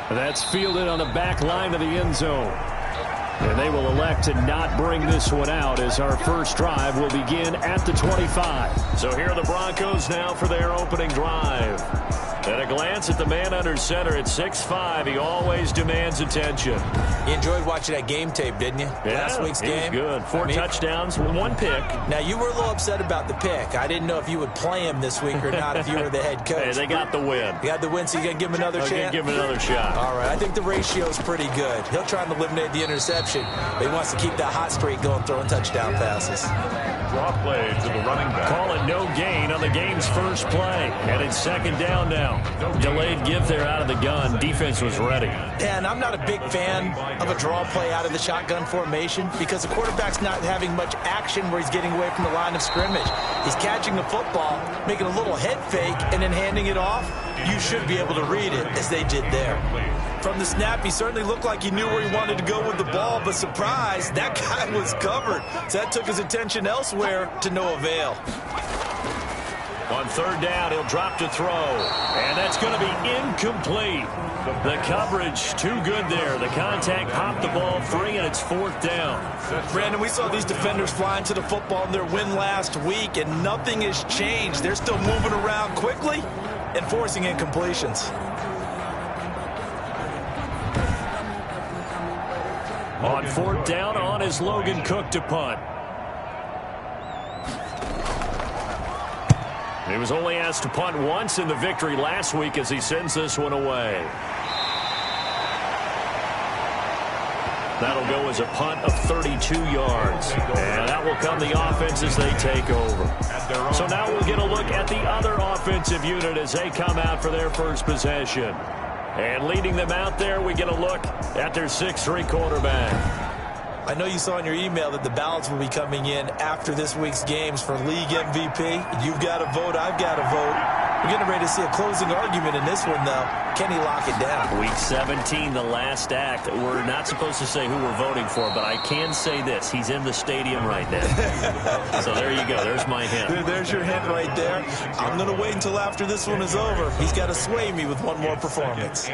That's fielded on the back line of the end zone. And they will elect to not bring this one out as our first drive will begin at the 25. So here are the Broncos now for their opening drive. At a glance at the man under center at 6'5", he always demands attention. You enjoyed watching that game tape, didn't you? Yeah, Last week's game. Good. Four touchdowns, one pick. Now, you were a little upset about the pick. I didn't know if you would play him this week or not if you were the head coach. Hey, they got the win. You got the win, so you're going to give him another chance? Give him another shot. All right, I think the ratio is pretty good. He'll try and eliminate the interception, but he wants to keep that hot streak going, throwing touchdown passes. Draw play to the running back. Call it no gain on the game's first play. And it's second down now. Delayed give there out of the gun. Defense was ready. And I'm not a big fan of a draw play out of the shotgun formation because the quarterback's not having much action where he's getting away from the line of scrimmage. He's catching the football, making a little head fake, and then handing it off. You should be able to read it, as they did there. From the snap, he certainly looked like he knew where he wanted to go with the ball, but surprise, that guy was covered. So that took his attention elsewhere to no avail. On third down, he'll drop to throw. And that's going to be incomplete. The coverage too good there. The contact popped the ball free, and it's fourth down. Brandon, we saw these defenders flying to the football in their win last week, and nothing has changed. They're still moving around quickly and forcing incompletions. On fourth down, on is Logan Cook to punt. He was only asked to punt once in the victory last week as he sends this one away. That'll go as a punt of 32 yards. And that will come the offense as they take over. So now we'll get a look at the other offensive unit as they come out for their first possession. And leading them out there, we get a look at their 6'3" quarterback. I know you saw in your email that the ballots will be coming in after this week's games for league MVP. You've got to vote. I've got to vote. We're getting ready to see a closing argument in this one, though. Can he lock it down? Week 17, the last act. We're not supposed to say who we're voting for, but I can say this. He's in the stadium right now. So there you go. There's my hint. There's your hint right there. I'm going to wait until after this one is over. He's got to sway me with one more performance.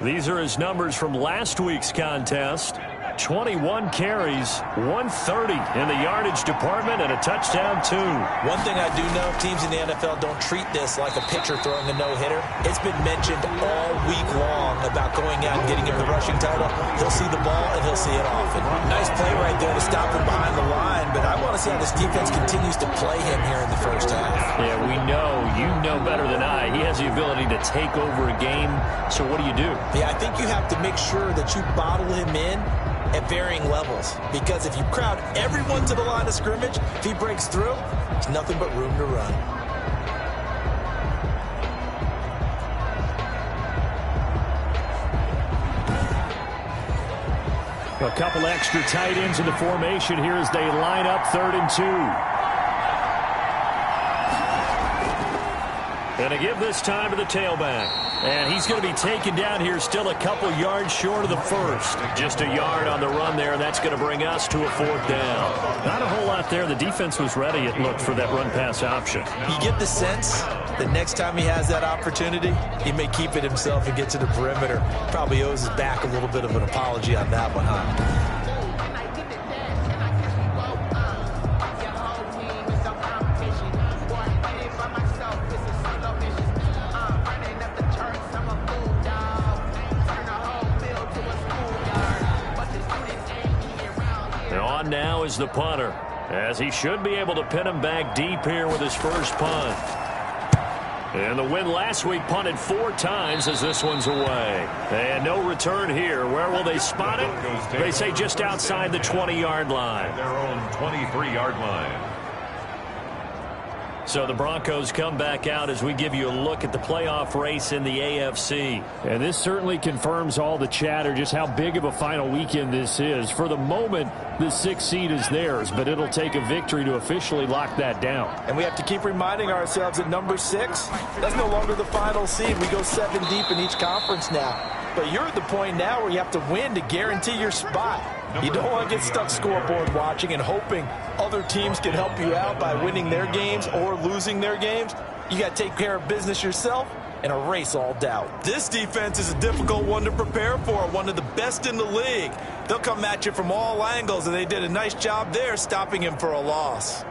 These are his numbers from last week's contest. 21 carries, 130 in the yardage department, and a touchdown, 2. One thing I do know, teams in the NFL don't treat this like a pitcher throwing a no-hitter. It's been mentioned all week long about going out and getting him the rushing title. He'll see the ball, and he'll see it often. Nice play right there to stop him behind the line, but I want to see how this defense continues to play him here in the first half. Yeah, we know. You know better than I. He has the ability to take over a game, so what do you do? Yeah, I think you have to make sure that you bottle him in at varying levels, because if you crowd everyone to the line of scrimmage, if he breaks through, there's nothing but room to run. A couple extra tight ends in the formation here as they line up 3rd and 2. And to give this time to the tailback. And he's going to be taken down here still a couple yards short of the first. Just a yard on the run there, and that's going to bring us to a 4th down. Not a whole lot there. The defense was ready, it looked, for that run-pass option. You get the sense that next time he has that opportunity, he may keep it himself and get to the perimeter. Probably owes his back a little bit of an apology on that one, huh? Now is the punter, as he should be able to pin him back deep here with his first punt. And the win last week punted 4 times as this one's away. And no return here. Where will they spot it? They say just outside the 20-yard line. Their own 23-yard line. So the Broncos come back out as we give you a look at the playoff race in the AFC. And this certainly confirms all the chatter, just how big of a final weekend this is. For the moment, the 6th seed is theirs, but it'll take a victory to officially lock that down. And we have to keep reminding ourselves that number 6, that's no longer the final seed. We go 7 deep in each conference now. But you're at the point now where you have to win to guarantee your spot. You don't want to get stuck scoreboard watching and hoping other teams can help you out by winning their games or losing their games. You got to take care of business yourself and erase all doubt. This defense is a difficult one to prepare for, one of the best in the league. They'll come at you from all angles, and they did a nice job there stopping him for a loss.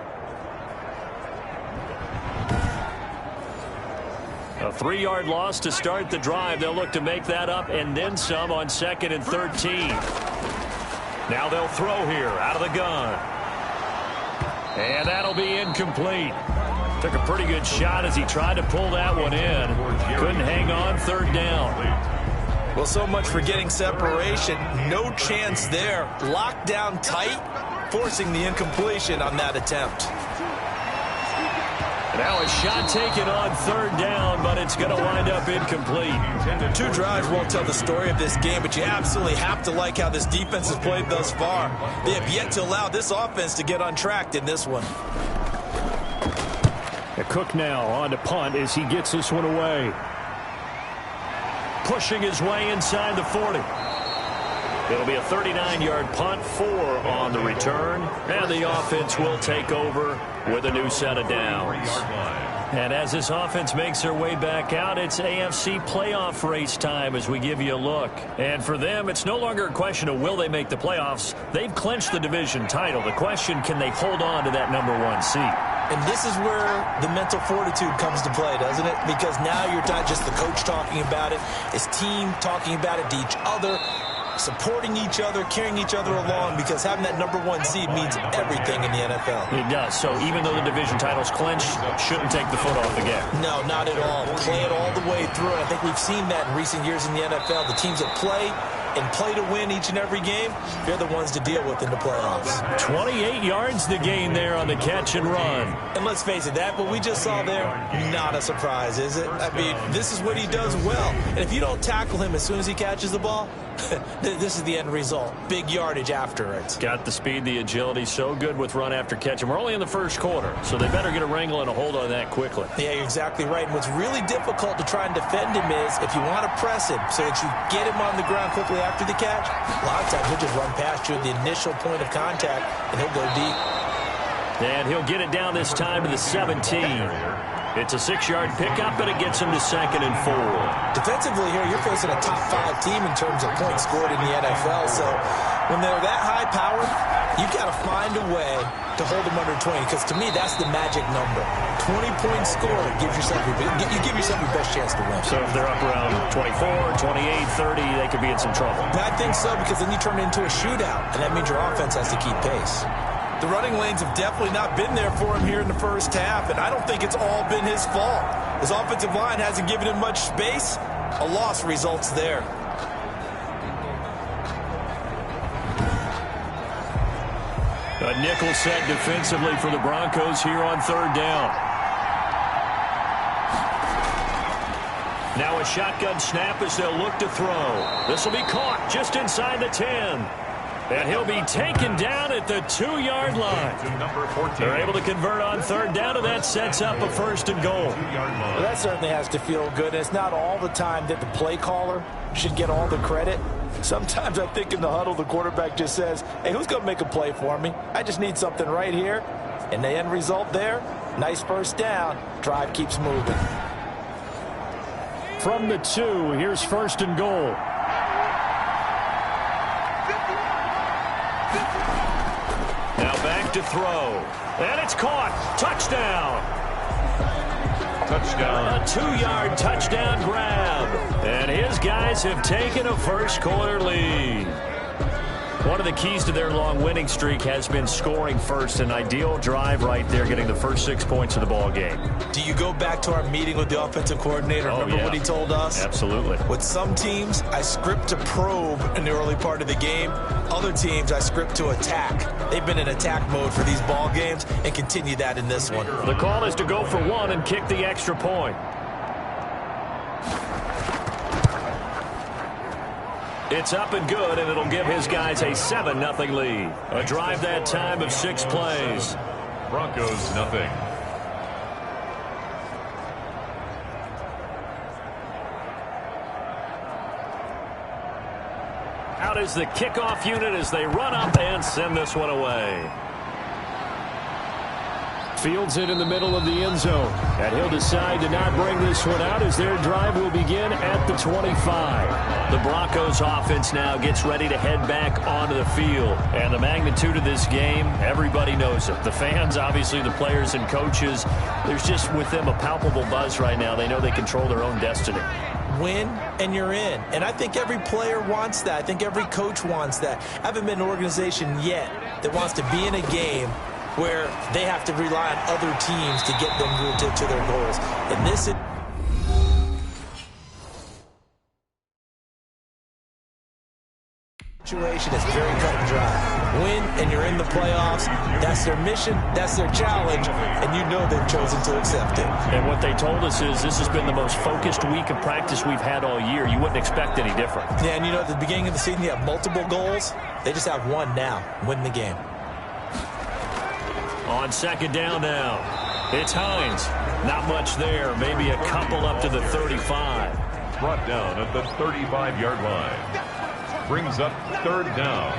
A 3-yard loss to start the drive. They'll look to make that up and then some on 2nd and 13. Now they'll throw here out of the gun. And that'll be incomplete. Took a pretty good shot as he tried to pull that one in. Couldn't hang on, 3rd down. Well, so much for getting separation. No chance there. Locked down tight, forcing the incompletion on that attempt. Now a shot taken on 3rd down, but it's going to wind up incomplete. 2 drives won't tell the story of this game, but you absolutely have to like how this defense has played thus far. They have yet to allow this offense to get untracked in this one. Cook now on to punt as he gets this one away. Pushing his way inside the 40. It'll be a 39-yard punt, 4 on the return, and the offense will take over with a new set of downs. And as this offense makes their way back out, it's AFC playoff race time as we give you a look. And for them, it's no longer a question of will they make the playoffs. They've clinched the division title. The question, can they hold on to that #1 seed? And this is where the mental fortitude comes to play, doesn't it? Because now you're not just the coach talking about it, it's team talking about it to each other, supporting each other, carrying each other along, because having that #1 seed means everything in the NFL. It does. So even though the division title's clinched, shouldn't take the foot off the gas. No, not at all. Play it all the way through. And I think we've seen that in recent years in the NFL. The teams that play and play to win each and every game, they're the ones to deal with in the playoffs. 28 yards the gain there on the catch and run. And let's face it, that what we just saw there, not a surprise, is it? I mean, this is what he does well. And if you don't tackle him as soon as he catches the ball, this is the end result. Big yardage after it. Got the speed, the agility, so good with run after catch. And we're only in the first quarter, so they better get a wrangle and a hold on that quickly. Yeah, you're exactly right. And what's really difficult to try and defend him is if you want to press him so that you get him on the ground quickly after the catch, a lot of times he'll just run past you at the initial point of contact, and he'll go deep. And he'll get it down this time to the 17. It's a 6-yard pickup, and it gets him to 2nd and 4. Defensively here, you're facing a top 5 team in terms of points scored in the NFL. So when they're that high powered, you've got to find a way to hold them under 20, because to me, that's the magic number. 20 points scored gives yourself you give yourself your best chance to win. So if they're up around 24, 28, 30, they could be in some trouble. I think so, because then you turn it into a shootout, and that means your offense has to keep pace. The running lanes have definitely not been there for him here in the first half, and I don't think it's all been his fault. His offensive line hasn't given him much space. A loss results there. A nickel set defensively for the Broncos here on 3rd down. Now a shotgun snap as they'll look to throw. This will be caught just inside the 10. And he'll be taken down at the 2-yard line. They're able to convert on 3rd down, and that sets up a 1st and goal. Well, that certainly has to feel good. It's not all the time that the play caller should get all the credit. Sometimes I think in the huddle, the quarterback just says, hey, who's going to make a play for me? I just need something right here. And the end result there, nice 1st down. Drive keeps moving. From the 2, here's 1st and goal. Now back to throw. And it's caught. Touchdown. Touchdown. A 2-yard touchdown grab. And his guys have taken a first-quarter lead. One of the keys to their long winning streak has been scoring first. An ideal drive right there, getting the first 6 points of the ball game. Do you go back to our meeting with the offensive coordinator? Remember what he told us? Absolutely. With some teams, I script to probe in the early part of the game. Other teams, I script to attack. They've been in attack mode for these ball games and continue that in this one. The call is to go for 1 and kick the extra point. It's up and good, and it'll give his guys a 7-0 lead. A drive that time of 6 plays. Broncos, nothing. Out is the kickoff unit as they run up and send this one away. Fields it in the middle of the end zone. And he'll decide to not bring this one out as their drive will begin at the 25. The Broncos offense now gets ready to head back onto the field. And the magnitude of this game, everybody knows it. The fans, obviously the players and coaches, there's just with them a palpable buzz right now. They know they control their own destiny. Win and you're in. And I think every player wants that. I think every coach wants that. I haven't been an organization yet that wants to be in a game where they have to rely on other teams to get them to their goals. And this situation is very cut and dry. Win and you're in the playoffs. That's their mission. That's their challenge. And you know they've chosen to accept it. And what they told us is this has been the most focused week of practice we've had all year. You wouldn't expect any different. Yeah, and you know at the beginning of the season you have multiple goals. They just have one now. Win the game. On second down now, it's Hines. Not much there. Maybe a couple up to the 35. Brought down at the 35-yard line. Brings up third down.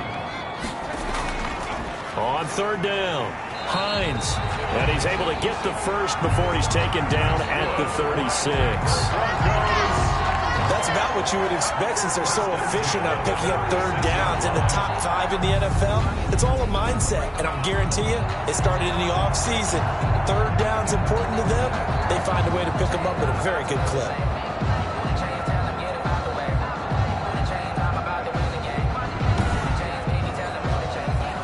On third down, Hines. And he's able to get the first before he's taken down at the 36. That's about what you would expect since they're so efficient on picking up third downs in the top 5 in the NFL. It's all a mindset, and I'll guarantee you it started in the offseason. Third down's important to them. They find a way to pick them up at a very good clip.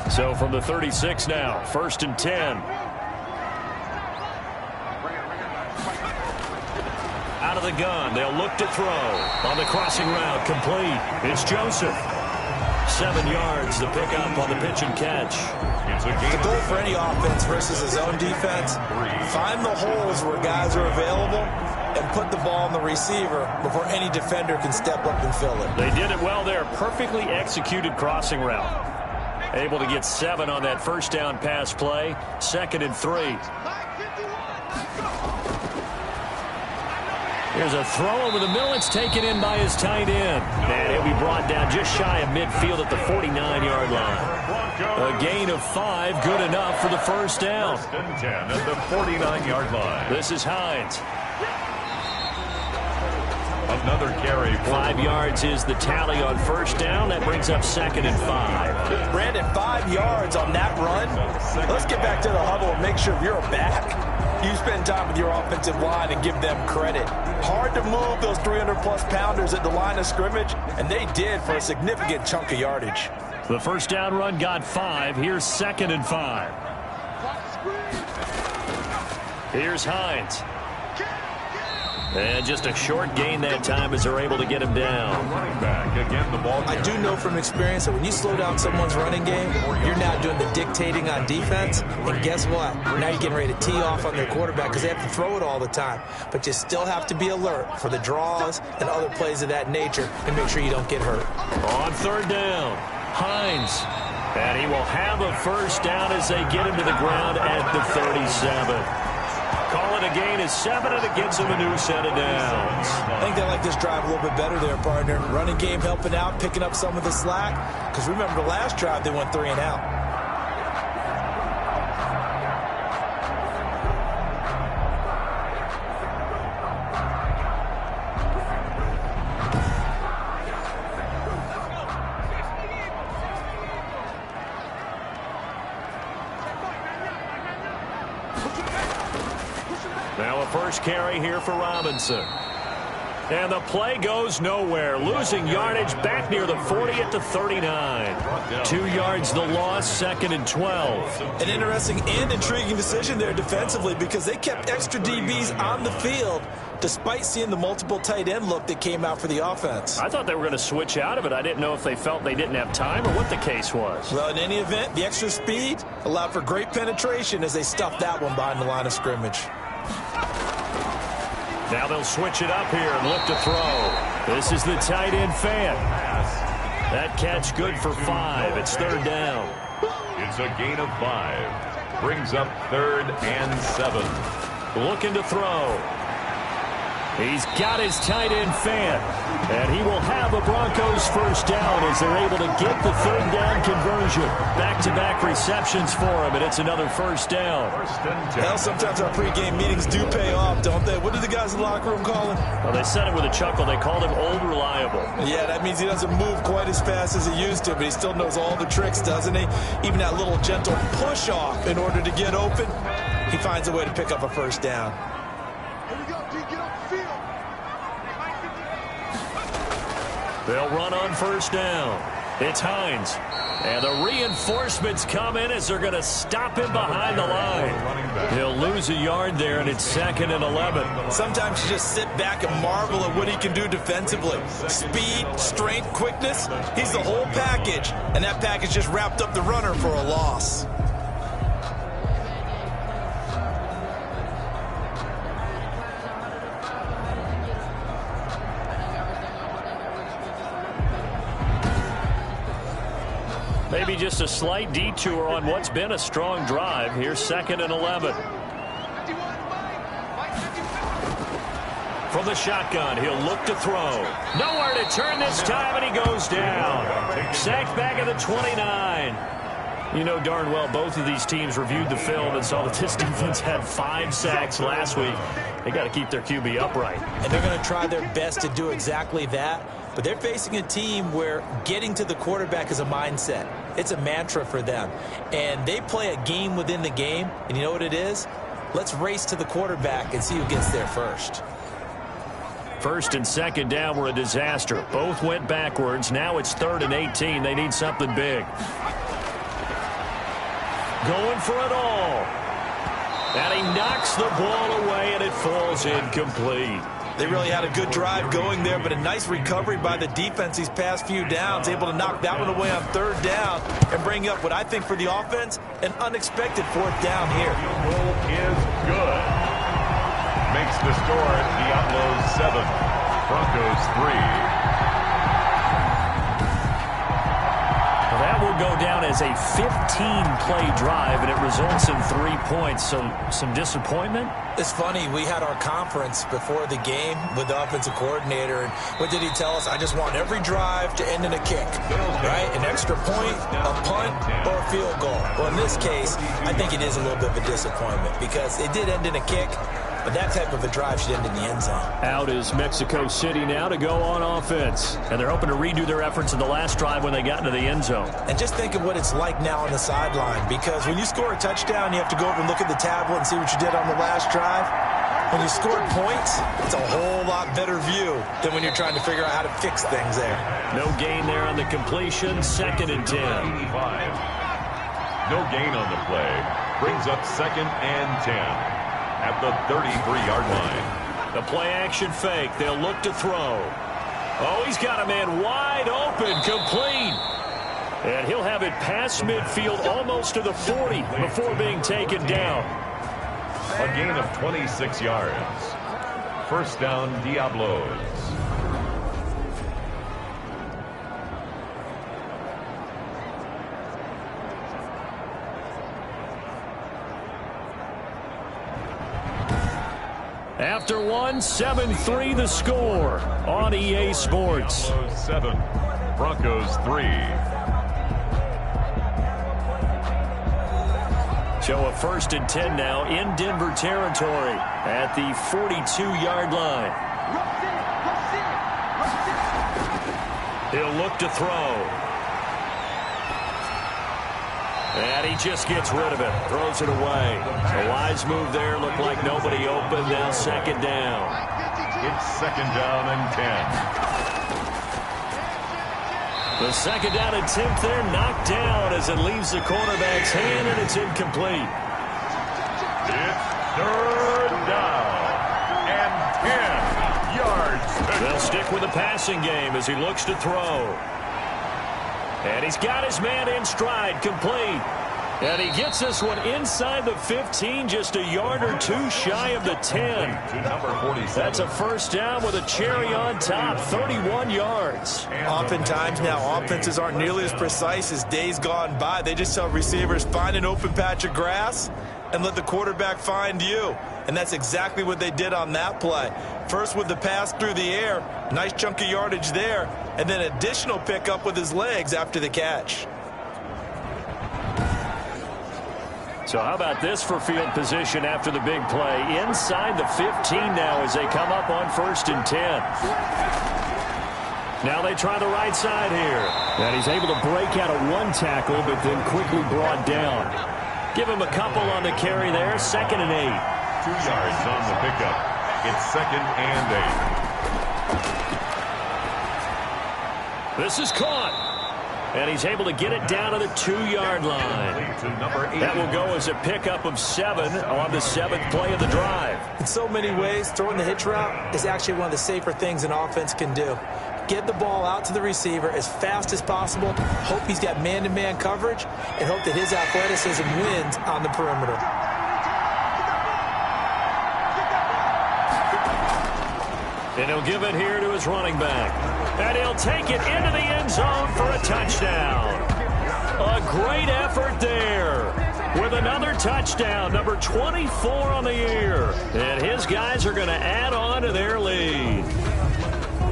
So from the 36 now, 1st and 10. Out of the gun, they'll look to throw. On the crossing route, complete. It's Joseph. 7 yards, the pickup on the pitch and catch. The goal for any offense versus his own defense, find the holes where guys are available and put the ball on the receiver before any defender can step up and fill it. They did it well there. Perfectly executed crossing route. Able to get 7 on that first down pass play. 2nd and 3. Here's a throw over the middle. It's taken in by his tight end. And he'll be brought down just shy of midfield at the 49-yard line. A gain of 5, good enough for the first down. 1st and 10 at the 49-yard line. This is Hines. Another carry. 5 yards is the tally on first down. That brings up 2nd and 5. Brandon, 5 yards on that run. Let's get back to the huddle and make sure you're back. You spend time with your offensive line and give them credit. Hard to move those 300-plus pounders at the line of scrimmage, and they did for a significant chunk of yardage. The first down run got 5. Here's 2nd and 5. Here's Hines. And just a short gain that time as they're able to get him down. Running back again, the ball. I do know from experience that when you slow down someone's running game, you're now doing the dictating on defense. And guess what? Now you're getting ready to tee off on their quarterback because they have to throw it all the time. But you still have to be alert for the draws and other plays of that nature and make sure you don't get hurt. On third down, Hines. And he will have a first down as they get him to the ground at the 37. Call it a gain of 7, and it gets him a new set of downs. I think they like this drive a little bit better there, partner. Running game helping out, picking up some of the slack. Because remember, the last drive, they went 3 and out. Now a first carry here for Robinson. And the play goes nowhere. Losing yardage back near the 40 at the 39. 2 yards the loss, 2nd and 12. An interesting and intriguing decision there defensively because they kept extra DBs on the field despite seeing the multiple tight end look that came out for the offense. I thought they were going to switch out of it. I didn't know if they felt they didn't have time or what the case was. Well, in any event, the extra speed allowed for great penetration as they stuffed that one behind the line of scrimmage. Now they'll switch it up here and look to throw. This is the tight end fan. That catch good for 5. It's third down. It's a gain of 5. Brings up 3rd and 7. Looking to throw. He's got his tight end fan. And he will have a Broncos first down as they're able to get the third down conversion. Back-to-back receptions for him, and it's another first down. Well, sometimes our pregame meetings do pay off, don't they? What do the guys in the locker room call him? Well, they said it with a chuckle. They called him Old Reliable. Yeah, that means he doesn't move quite as fast as he used to, but he still knows all the tricks, doesn't he? Even that little gentle push-off in order to get open, he finds a way to pick up a first down. They'll run on first down. It's Hines. And the reinforcements come in as they're going to stop him behind the line. He'll lose a yard there, and it's 2nd and 11. Sometimes you just sit back and marvel at what he can do defensively. Speed, strength, quickness, he's the whole package. And that package just wrapped up the runner for a loss. Maybe just a slight detour on what's been a strong drive. Here's 2nd and 11. From the shotgun, he'll look to throw. Nowhere to turn this time, and he goes down. Sacked back at the 29. You know darn well both of these teams reviewed the film and saw that this defense had 5 sacks last week. They got to keep their QB upright. And they're going to try their best to do exactly that. But they're facing a team where getting to the quarterback is a mindset. It's a mantra for them. And they play a game within the game. And you know what it is? Let's race to the quarterback and see who gets there first. 1st and 2nd down were a disaster. Both went backwards. Now it's 3rd and 18. They need something big. Going for it all. And he knocks the ball away, and it falls incomplete. They really had a good drive going there, but a nice recovery by the defense these past few downs, able to knock that one away on 3rd down and bring up what I think for the offense, an unexpected 4th down here. Field goal is good. Makes the score Diablos 7, Broncos 3. That will go down as a 15-play drive, and it results in 3 points. So some disappointment? It's funny. We had our conference before the game with the offensive coordinator, and what did he tell us? I just want every drive to end in a kick, right? An extra point, a punt, or a field goal. Well, in this case, I think it is a little bit of a disappointment because it did end in a kick, but that type of a drive should end in the end zone. Out is Mexico City now to go on offense. And they're hoping to redo their efforts in the last drive when they got into the end zone. And just think of what it's like now on the sideline, because when you score a touchdown, you have to go over and look at the tablet and see what you did on the last drive. When you scored points, it's a whole lot better view than when you're trying to figure out how to fix things there. No gain there on the completion. 2nd and 10. No gain on the play. Brings up 2nd and 10. At the 33-yard line. The play-action fake. They'll look to throw. Oh, he's got a man wide open, complete. And he'll have it past midfield almost to the 40 before being taken down. A gain of 26 yards. First down, Diablos. After one, 7-3 the score on EA Sports. 7, Broncos 3. Show a 1st and 10 now in Denver territory at the 42-yard line. He'll look to throw. And he just gets rid of it. Throws it away. A wise move there. Looked like nobody open. Now 2nd down. It's 2nd down and 10. The 2nd down attempt there knocked down as it leaves the quarterback's hand, and it's incomplete. It's 3rd down and 10 yards. They'll stick with the passing game as he looks to throw. And he's got his man in stride, complete. And he gets this one inside the 15, just a yard or two shy of the 10. That's a first down with a cherry on top, 31 yards. Oftentimes now, offenses aren't nearly as precise as days gone by. They just tell receivers, find an open patch of grass and let the quarterback find you. And that's exactly what they did on that play. First with the pass through the air, nice chunk of yardage there, and then additional pickup with his legs after the catch. So how about this for field position after the big play? Inside the 15 now as they come up on 1st and 10. Now they try the right side here. And he's able to break out of one tackle, but then quickly brought down. Give him a couple on the carry there. 2nd and 8. 2 yards on the pickup. It's 2nd and 8. This is caught. And he's able to get it down to the 2-yard line. That will go as a pickup of 7 on the 7th play of the drive. In so many ways, throwing the hitch route is actually one of the safer things an offense can do. Get the ball out to the receiver as fast as possible, hope he's got man-to-man coverage, and hope that his athleticism wins on the perimeter. And he'll give it here to his running back. And he'll take it into the end zone for a touchdown. A great effort there with another touchdown, number 24 on the year. And his guys are going to add on to their lead.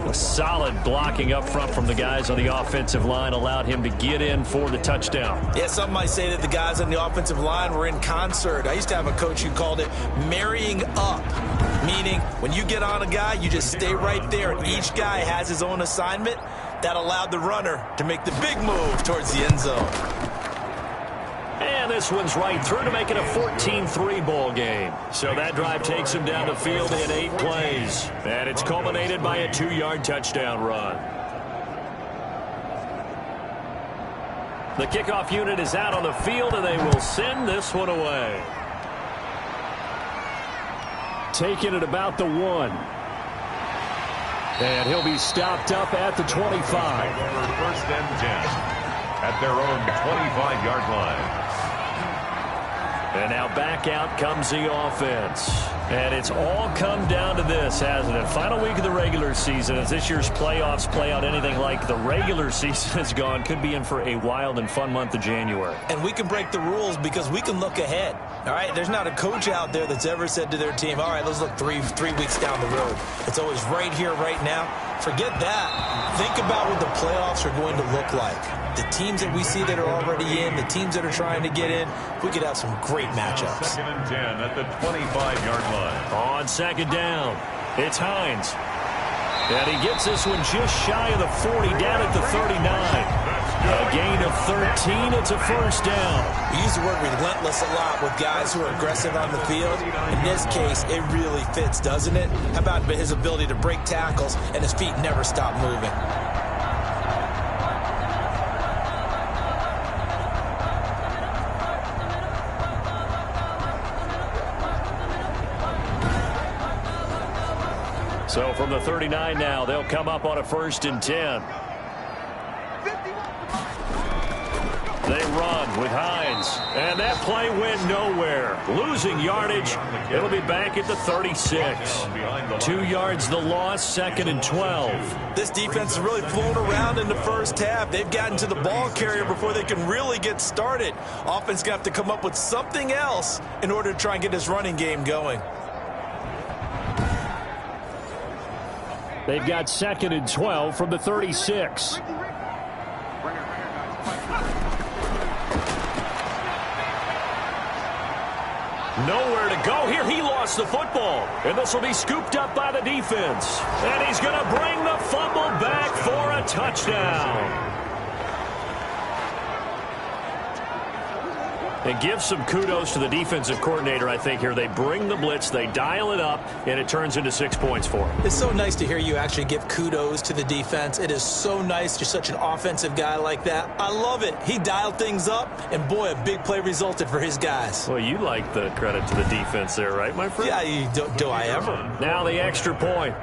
A solid blocking up front from the guys on the offensive line allowed him to get in for the touchdown. Yeah, some might say that the guys on the offensive line were in concert. I used to have a coach who called it marrying up, meaning when you get on a guy, you just stay right there, and each guy has his own assignment. That allowed the runner to make the big move towards the end zone. And this one's right through to make it a 14-3 ball game. So that drive takes him down the field in 8 plays. And it's culminated by a 2-yard touchdown run. The kickoff unit is out on the field, and they will send this one away. Taking it about the 1. And he'll be stopped up at the 25. 1st and 10 at their own 25-yard line. And now back out comes the offense. And it's all come down to this, hasn't it? Final week of the regular season. As this year's playoffs play out anything like the regular season has gone, could be in for a wild and fun month of January. And we can break the rules because we can look ahead. All right, there's not a coach out there that's ever said to their team, all right, let's look three weeks down the road. It's always right here, right now. Forget that. Think about what the playoffs are going to look like. The teams that we see that are already in, the teams that are trying to get in, we could have some great matchups. 2nd and 10 at the 25-yard line. On 2nd down, it's Hines. And he gets this one just shy of the 40, down at the 39. A gain of 13. It's a 1st down. We use the word relentless a lot with guys who are aggressive on the field. In this case, it really fits, doesn't it? How about his ability to break tackles and his feet never stop moving? So from the 39 now, they'll come up on a 1st and 10. They run with Hines. And that play went nowhere. Losing yardage. It'll be back at the 36. 2 yards the loss, 2nd and 12. This defense is really flown around in the first half. They've gotten to the ball carrier before they can really get started. Offense going to have to come up with something else in order to try and get this running game going. They've got 2nd and 12 from the 36. Nowhere to go here. He lost the football. And this will be scooped up by the defense. And he's going to bring the fumble back for a touchdown. And give some kudos to the defensive coordinator, I think, here. They bring the blitz, they dial it up, and it turns into 6 points for him. It's so nice to hear you actually give kudos to the defense. It is so nice. You're such an offensive guy like that. I love it. He dialed things up, and boy, a big play resulted for his guys. Well, you like the credit to the defense there, right, my friend? Yeah, do I ever? Now the extra point.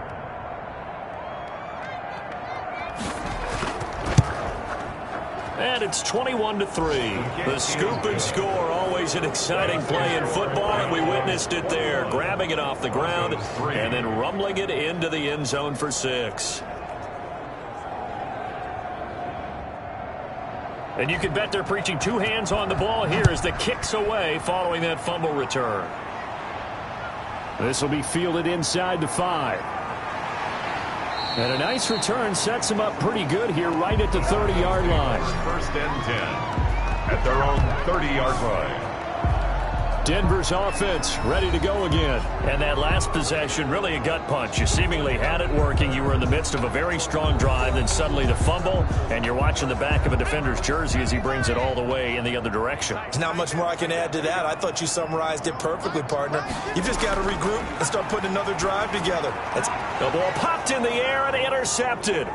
And it's 21-3. The scoop and score, always an exciting play in football, and we witnessed it there. Grabbing it off the ground and then rumbling it into the end zone for 6. And you can bet they're preaching 2 hands on the ball here as the kick's away following that fumble return. This will be fielded inside the 5. And a nice return sets him up pretty good here right at the 30-yard line. First and 10 at their own 30-yard line. Denver's offense ready to go again. And that last possession, really a gut punch. You seemingly had it working. You were in the midst of a very strong drive, then suddenly the fumble, and you're watching the back of a defender's jersey as he brings it all the way in the other direction. There's not much more I can add to that. I thought you summarized it perfectly, partner. You've just got to regroup and start putting another drive together. The ball popped in the air and intercepted.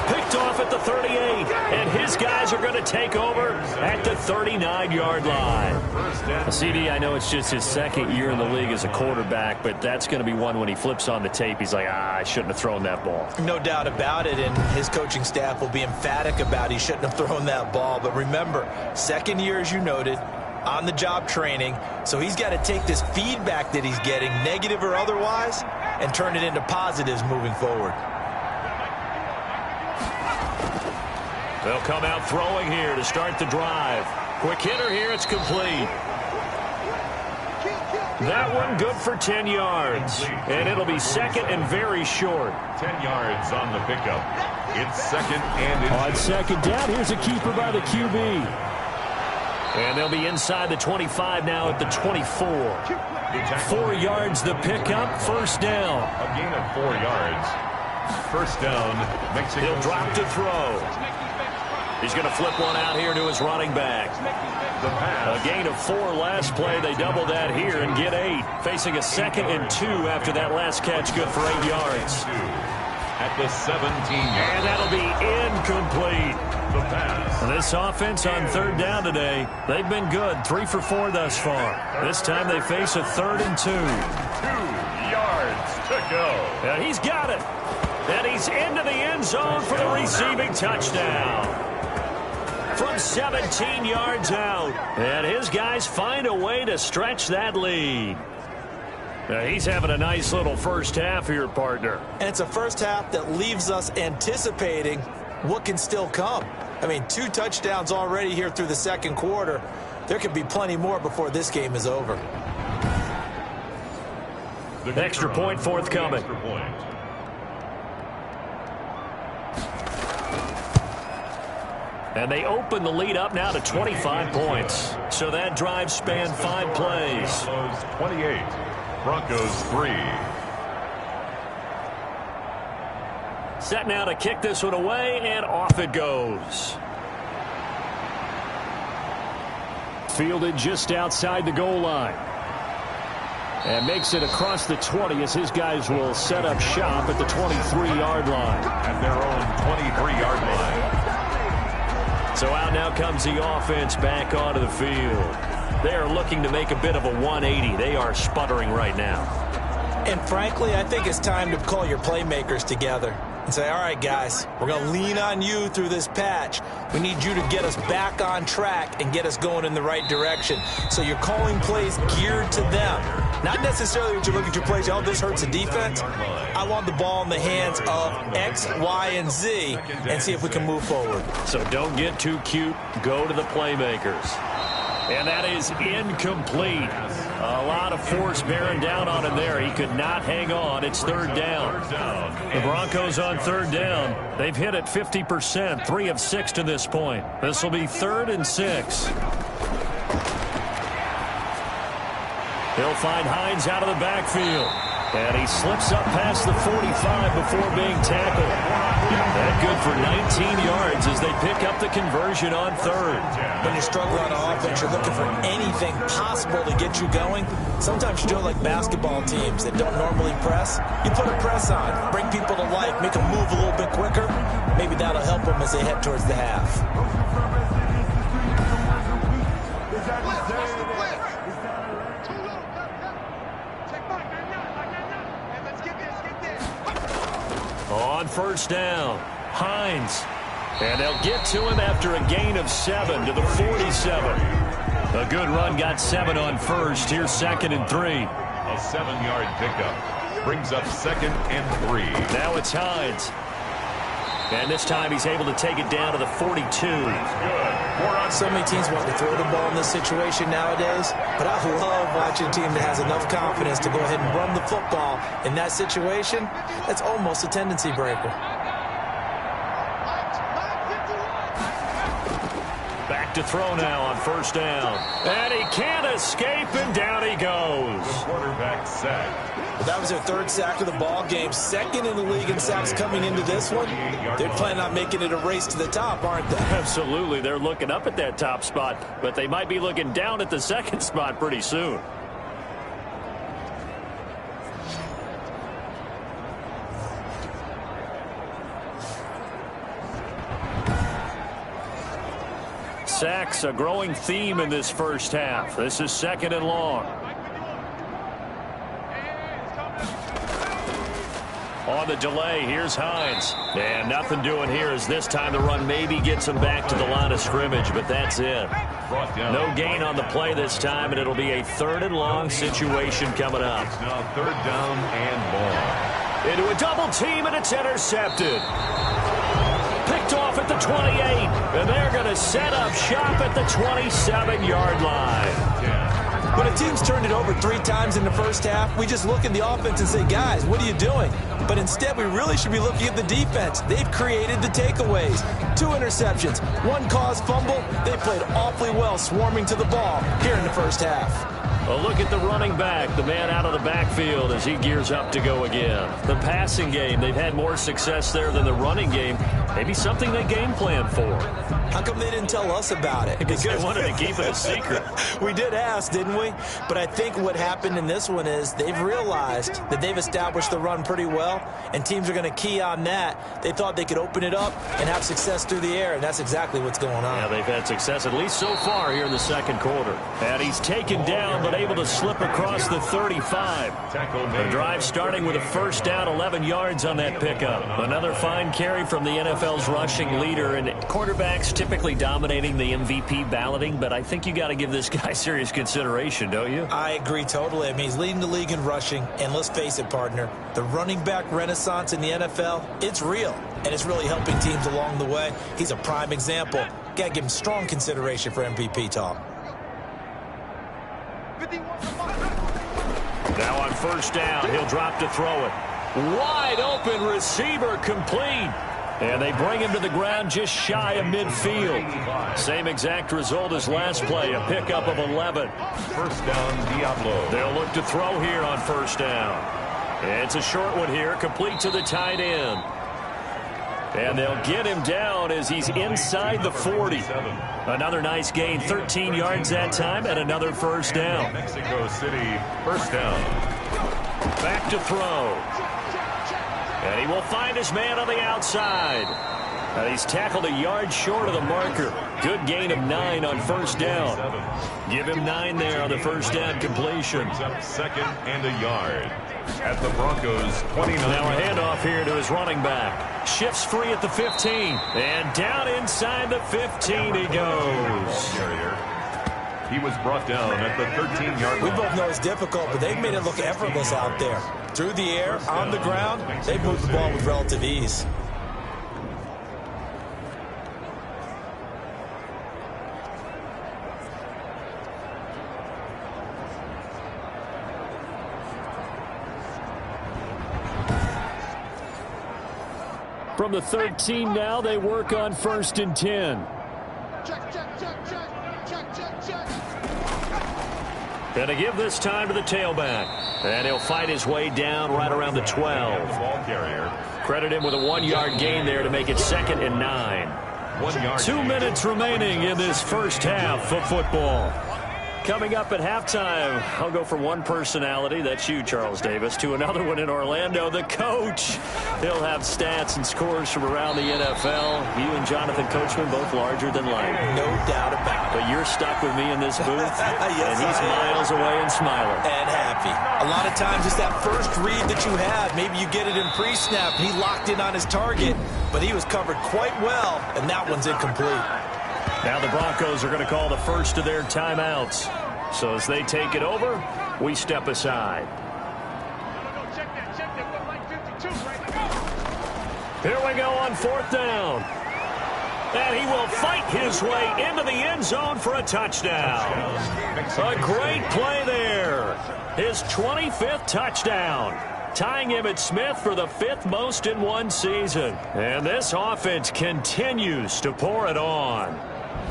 Picked off at the 38, and his guys are going to take over at the 39-yard line. CD, I know it's just his second year in the league as a quarterback, but that's going to be one when he flips on the tape. He's like, I shouldn't have thrown that ball. No doubt about it, and his coaching staff will be emphatic about he shouldn't have thrown that ball. But remember, second year, as you noted, on-the-job training, so he's got to take this feedback that he's getting, negative or otherwise, and turn it into positives moving forward. They'll come out throwing here to start the drive. Quick hitter here, it's complete. That one good for 10 yards. And it'll be second and very short. 10 yards on the pickup. It's second and on second down, here's a keeper by the QB. And they'll be inside the 25 now at the 24. 4 yards the pickup, first down. A gain of 4 yards. First down, Mexico. He'll drop to throw. He's going to flip one out here to his running back. A gain of 4 last play. They double that here and get 8. Facing a 2nd and 2 after that last catch, good for 8 yards. At the 17-yard. And that'll be incomplete. The pass. This offense on third down today, they've been good. 3 for 4 thus far. This time they face a 3rd and 2. 2 yards to go. And he's got it. And he's into the end zone for the receiving touchdown. From 17 yards out. And his guys find a way to stretch that lead. Now he's having a nice little first half here, partner. And it's a first half that leaves us anticipating what can still come. I mean, 2 touchdowns already here through the second quarter. There could be plenty more before this game is over. Extra point forthcoming. And they open the lead up now to 25 points. So that drive spanned 5 plays. 28. Broncos 3. Set now to kick this one away, and off it goes. Fielded just outside the goal line. And makes it across the 20 as his guys will set up shop at the 23-yard line. At their own 23-yard line. So out now comes the offense back onto the field. They are looking to make a bit of a 180. They are sputtering right now. And frankly, I think it's time to call your playmakers together and say, all right, guys, we're going to lean on you through this patch. We need you to get us back on track and get us going in the right direction. So you're calling plays geared to them. Not necessarily what you look at your plays, oh, this hurts the defense. I want the ball in the hands of X, Y, and Z and see if we can move forward. So don't get too cute. Go to the playmakers. And that is incomplete. A lot of force bearing down on him there. He could not hang on. It's third down. The Broncos on third down. They've hit it 50%, 3 of 6 to this point. This will be 3rd and 6. He'll find Hines out of the backfield. And he slips up past the 45 before being tackled. That good for 19 yards as they pick up the conversion on third. When you're struggling on offense, you're looking for anything possible to get you going. Sometimes you do it like basketball teams that don't normally press. You put a press on, bring people to life, make them move a little bit quicker. Maybe that'll help them as they head towards the half. On first down, Hines. And they'll get to him after a gain of 7 to the 47. A good run, got 7 on first. Here's 2nd and 3. A 7-yard pickup brings up 2nd and 3. Now it's Hines. And this time he's able to take it down to the 42. So many teams want to throw the ball in this situation nowadays, but I love watching a team that has enough confidence to go ahead and run the football in that situation. That's almost a tendency breaker. Back to throw now on first down. And he can't escape, and down he goes. The quarterback sacked. Well, that was their third sack of the ball game, second in the league in sacks coming into this one. They're planning on making it a race to the top, aren't they? Absolutely. They're looking up at that top spot, but they might be looking down at the second spot pretty soon. Sacks, a growing theme in this first half. This is second and long. On the delay, here's Hines. And nothing doing here as this time the run maybe gets him back to the line of scrimmage, but that's it. No gain on the play this time, and it'll be a third and long situation coming up. It's now third down and long. Into a double team, and it's intercepted. Picked off at the 28, and they're going to set up shop at the 27-yard line. When a team's turned it over 3 times in the first half, we just look at the offense and say, guys, what are you doing? But instead, we really should be looking at the defense. They've created the takeaways. 2 interceptions, 1 caused fumble. They played awfully well swarming to the ball here in the first half. A look at the running back, the man out of the backfield as he gears up to go again. The passing game, they've had more success there than the running game. Maybe something they game plan for. How come they didn't tell us about it? Because they wanted to keep it a secret. We did ask, didn't we? But I think what happened in this one is they've realized that they've established the run pretty well, and teams are going to key on that. They thought they could open it up and have success through the air, and that's exactly what's going on. Yeah, they've had success at least so far here in the second quarter. And he's taken down, but able to slip across the 35. The drive starting with a first down, 11 yards on that pickup. Another fine carry from the NFL's rushing leader, and quarterbacks typically dominating the MVP balloting, but I think you got to give this guy serious consideration, don't you? I agree totally. I mean, he's leading the league in rushing, and let's face it, partner, the running back renaissance in the NFL, it's real, and it's really helping teams along the way. He's a prime example. Got to give him strong consideration for MVP talk. Now on first down, he'll drop to throw it. Wide open receiver complete. And they bring him to the ground just shy of midfield. Same exact result as last play, a pickup of 11. First down, Diablo. They'll look to throw here on first down. It's a short one here, complete to the tight end. And they'll get him down as he's inside the 40. Another nice gain, 13 yards that time, and another first down. Mexico City, first down. Back to throw. And he will find his man on the outside. And he's tackled a yard short of the marker. Good gain of 9 on first down. Give him 9 there on the first down completion. Brings up second and a yard. At the Broncos, 29. Now a handoff here to his running back. Shifts free at the 15. And down inside the 15 he goes. He was brought down at the 13-yard line. We both know it's difficult, but they've made it look effortless out there. Through the air, on the ground, they've moved the ball with relative ease. From the 13 now, they work on first and 10. And to give this time to the tailback. And he'll fight his way down right around the 12. Credit him with a 1-yard gain there to make it second and 9. 1 yard. 2 minutes remaining in this first half of football. Coming up at halftime, I'll go from one personality, that's you, Charles Davis, to another one in Orlando, the coach. He'll have stats and scores from around the NFL. You and Jonathan Coachman, both larger than life. No doubt about it. But you're stuck with me in this booth, Yes, and he's miles away and smiling. And happy. A lot of times it's that first read that you have. Maybe you get it in pre-snap, and he locked in on his target, but he was covered quite well, and that one's incomplete. Now the Broncos are going to call the first of their timeouts. So as they take it over, we step aside. Here we go on 4th down. And he will fight his way into the end zone for a touchdown. A great play there. His 25th touchdown, tying Emmitt Smith for the 5th most in one season. And this offense continues to pour it on.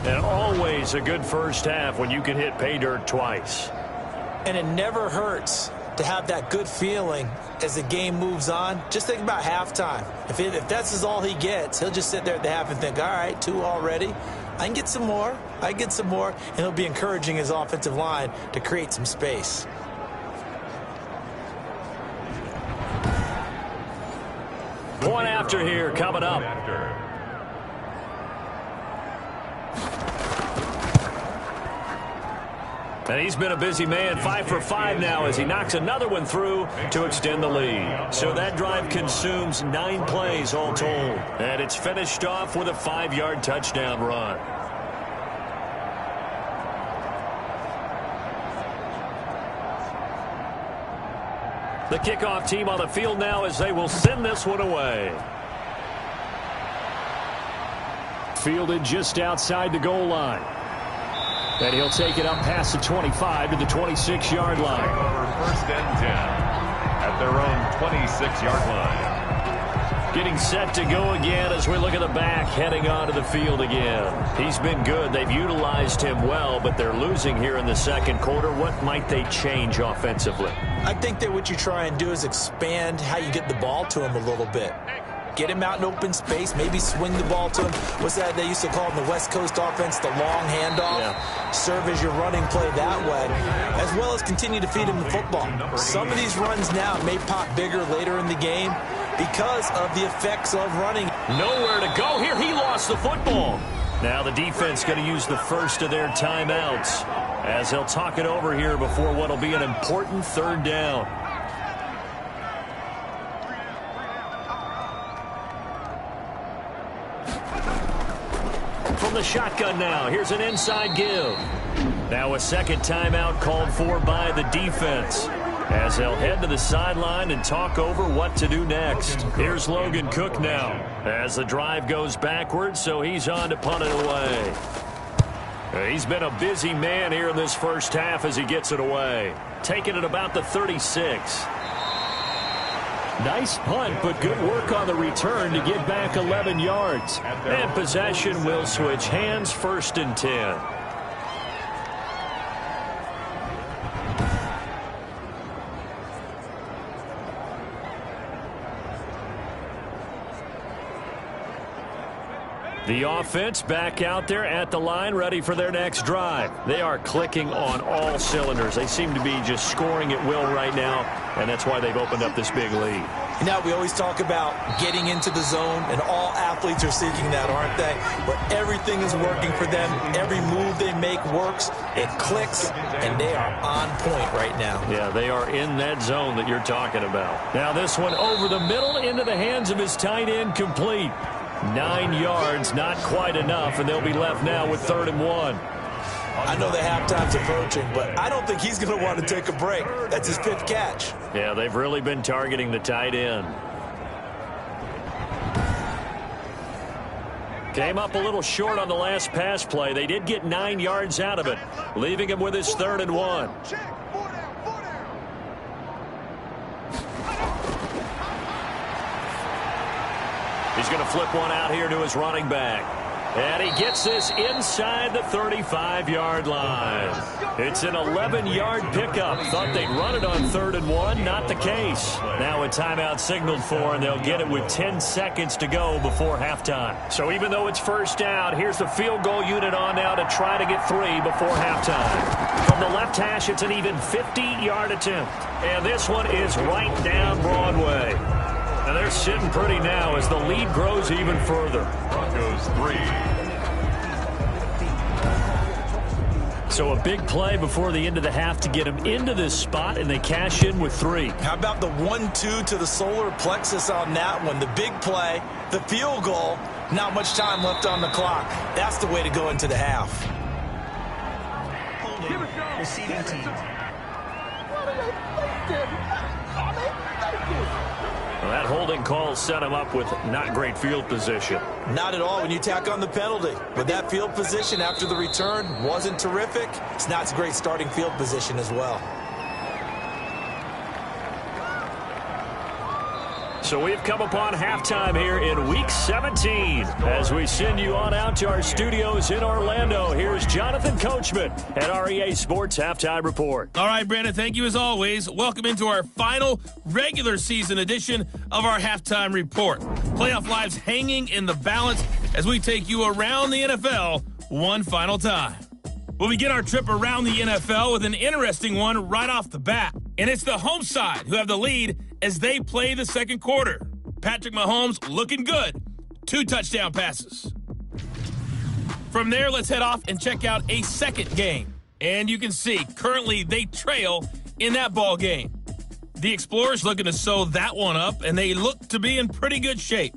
And always a good first half when you can hit pay dirt twice. And it never hurts to have that good feeling as the game moves on. Just think about halftime. If that's all he gets, he'll just sit there at the half and think, all right, 2 already. I can get some more. I can get some more. And he'll be encouraging his offensive line to create some space. Point after here coming up. And he's been a busy man, 5 for 5 now as he knocks another one through to extend the lead. So that drive consumes 9 plays all told. And it's finished off with a 5-yard touchdown run. The kickoff team on the field now as they will send this one away. Fielded just outside the goal line. And he'll take it up past the 25 to the 26-yard line. First and 10 at their own 26-yard line. Getting set to go again as we look at the back heading onto the field again. He's been good. They've utilized him well, but they're losing here in the second quarter. What might they change offensively? I think that what you try and do is expand how you get the ball to him a little bit. Get him out in open space, maybe swing the ball to him. What's that they used to call in the West Coast offense, the long handoff? Yeah. Serve as your running play that way, as well as continue to feed him the football. Some of these runs now may pop bigger later in the game because of the effects of running. Nowhere to go here. He lost the football. Now the defense going to use the first of their timeouts as they'll talk it over here before what will be an important 3rd down. From the shotgun now, here's an inside give. Now a second timeout called for by the defense as they'll head to the sideline and talk over what to do next. Here's Logan Cook now as the drive goes backwards, so he's on to punt it away. He's been a busy man here in this first half as he gets it away. Taking it about the 36. Nice punt, but good work on the return to get back 11 yards. And possession will switch hands, 1st and 10. The offense back out there at the line, ready for their next drive. They are clicking on all cylinders. They seem to be just scoring at will right now, and that's why they've opened up this big lead. You know, we always talk about getting into the zone, and all athletes are seeking that, aren't they? Where everything is working for them. Every move they make works. It clicks, and they are on point right now. Yeah, they are in that zone that you're talking about. Now this one over the middle into the hands of his tight end, complete. 9 yards, not quite enough, and they'll be left now with 3rd and 1. I know the halftime's approaching, but I don't think he's going to want to take a break. That's his 5th catch. Yeah, they've really been targeting the tight end. Came up a little short on the last pass play. They did get 9 yards out of it, leaving him with his 3rd and 1. He's going to flip one out here to his running back. And he gets this inside the 35-yard line. It's an 11-yard pickup. Thought they'd run it on 3rd and 1. Not the case. Now a timeout signaled for, and they'll get it with 10 seconds to go before halftime. So even though it's 1st down, here's the field goal unit on now to try to get 3 before halftime. From the left hash, it's an even 50-yard attempt. And this one is right down Broadway. And they're sitting pretty now as the lead grows even further. Broncos 3. So a big play before the end of the half to get them into this spot, and they cash in with 3. How about the 1-2 to the solar plexus on that one? The big play, the field goal, not much time left on the clock. That's the way to go into the half. Holding, receiving team. Well, that holding call set him up with not great field position. Not at all when you tack on the penalty. But that field position after the return wasn't terrific. It's not a great starting field position as well. So we've come upon halftime here in Week 17. As we send you on out to our studios in Orlando, here's Jonathan Coachman at our EA Sports Halftime Report. All right, Brandon, thank you as always. Welcome into our final regular season edition of our Halftime Report. Playoff lives hanging in the balance as we take you around the NFL one final time. We'll begin our trip around the NFL with an interesting one right off the bat. And it's the home side who have the lead as they play the second quarter. Patrick Mahomes looking good. 2 touchdown passes. From there, let's head off and check out a second game. And you can see, currently they trail in that ball game. The Explorers looking to sew that one up, and they look to be in pretty good shape.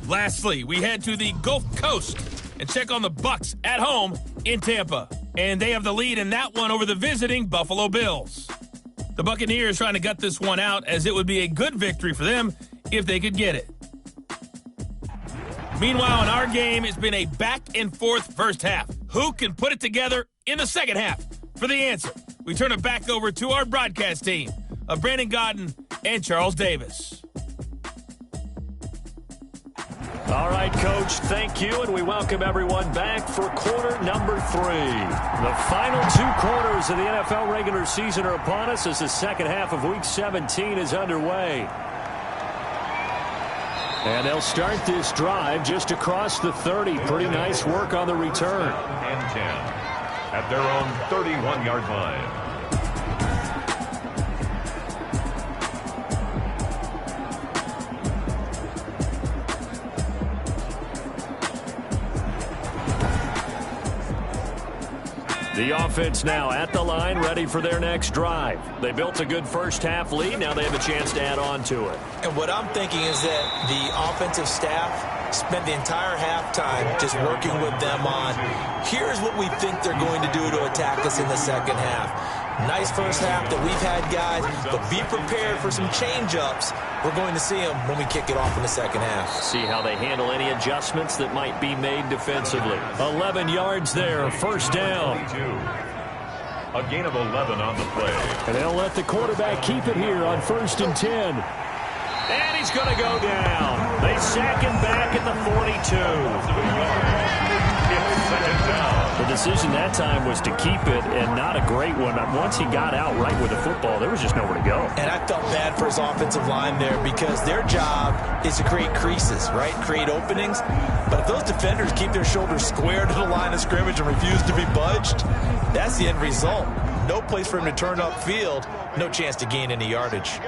Lastly, we head to the Gulf Coast and check on the Bucs at home in Tampa. And they have the lead in that one over the visiting Buffalo Bills. The Buccaneers trying to gut this one out, as it would be a good victory for them if they could get it. Meanwhile, in our game, it's been a back-and-forth first half. Who can put it together in the second half? For the answer, we turn it back over to our broadcast team of Brandon Godden and Charles Davis. All right, Coach, thank you, and we welcome everyone back for quarter number 3. The final 2 quarters of the NFL regular season are upon us as the second half of Week 17 is underway. And they'll start this drive just across the 30. Pretty nice work on the return. And 10 at their own 31-yard line. The offense now at the line, ready for their next drive. They built a good first-half lead. Now they have a chance to add on to it. And what I'm thinking is that the offensive staff spent the entire halftime just working with them on, here's what we think they're going to do to attack us in the second half. Nice first half that we've had, guys, but be prepared for some change-ups. We're going to see them when we kick it off in the second half. See how they handle any adjustments that might be made defensively. 11 yards there, first down. A gain of 11 on the play. And they'll let the quarterback keep it here on 1st and 10. And he's going to go down. They sack him back at the 42. It's second down. The decision that time was to keep it, and not a great one. Once he got out right with the football, there was just nowhere to go. And I felt bad for his offensive line there because their job is to create creases, right? Create openings. But if those defenders keep their shoulders square to the line of scrimmage and refuse to be budged, that's the end result. No place for him to turn upfield. No chance to gain any yardage.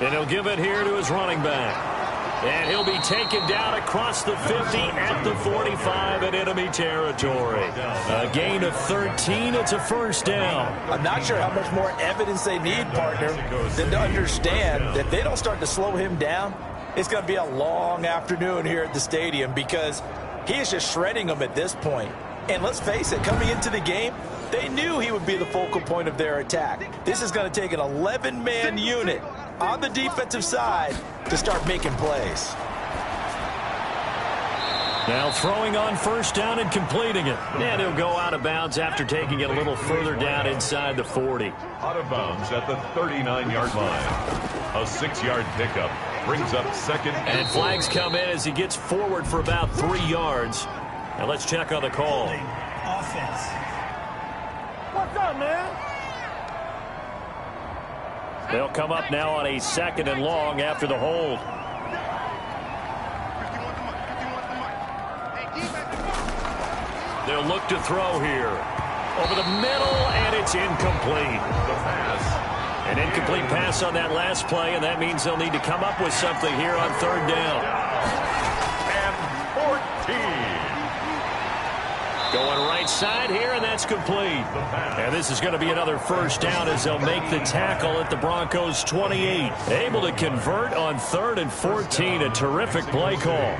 And he'll give it here to his running back. And he'll be taken down across the 50 at the 45 in enemy territory. A gain of 13. It's a first down. I'm not sure how much more evidence they need, partner, than to understand that if they don't start to slow him down, it's going to be a long afternoon here at the stadium because he is just shredding them at this point. And let's face it, coming into the game, they knew he would be the focal point of their attack. This is going to take an 11-man unit on the defensive side to start making plays. Now throwing on first down and completing it. And he'll go out of bounds after taking it a little further down inside the 40. Out of bounds at the 39-yard line. A 6-yard pickup brings up second. And flags come in as he gets forward for about 3 yards. Now let's check on the call. Offense. What's up, man? They'll come up now on a 2nd and long after the hold. They'll look to throw here. Over the middle, and it's incomplete. The pass. An incomplete pass on that last play, and that means they'll need to come up with something here on 3rd down. And 14. Going right side here, and that's complete. And this is going to be another first down as they'll make the tackle at the Broncos' 28. Able to convert on 3rd and 14. A terrific play call.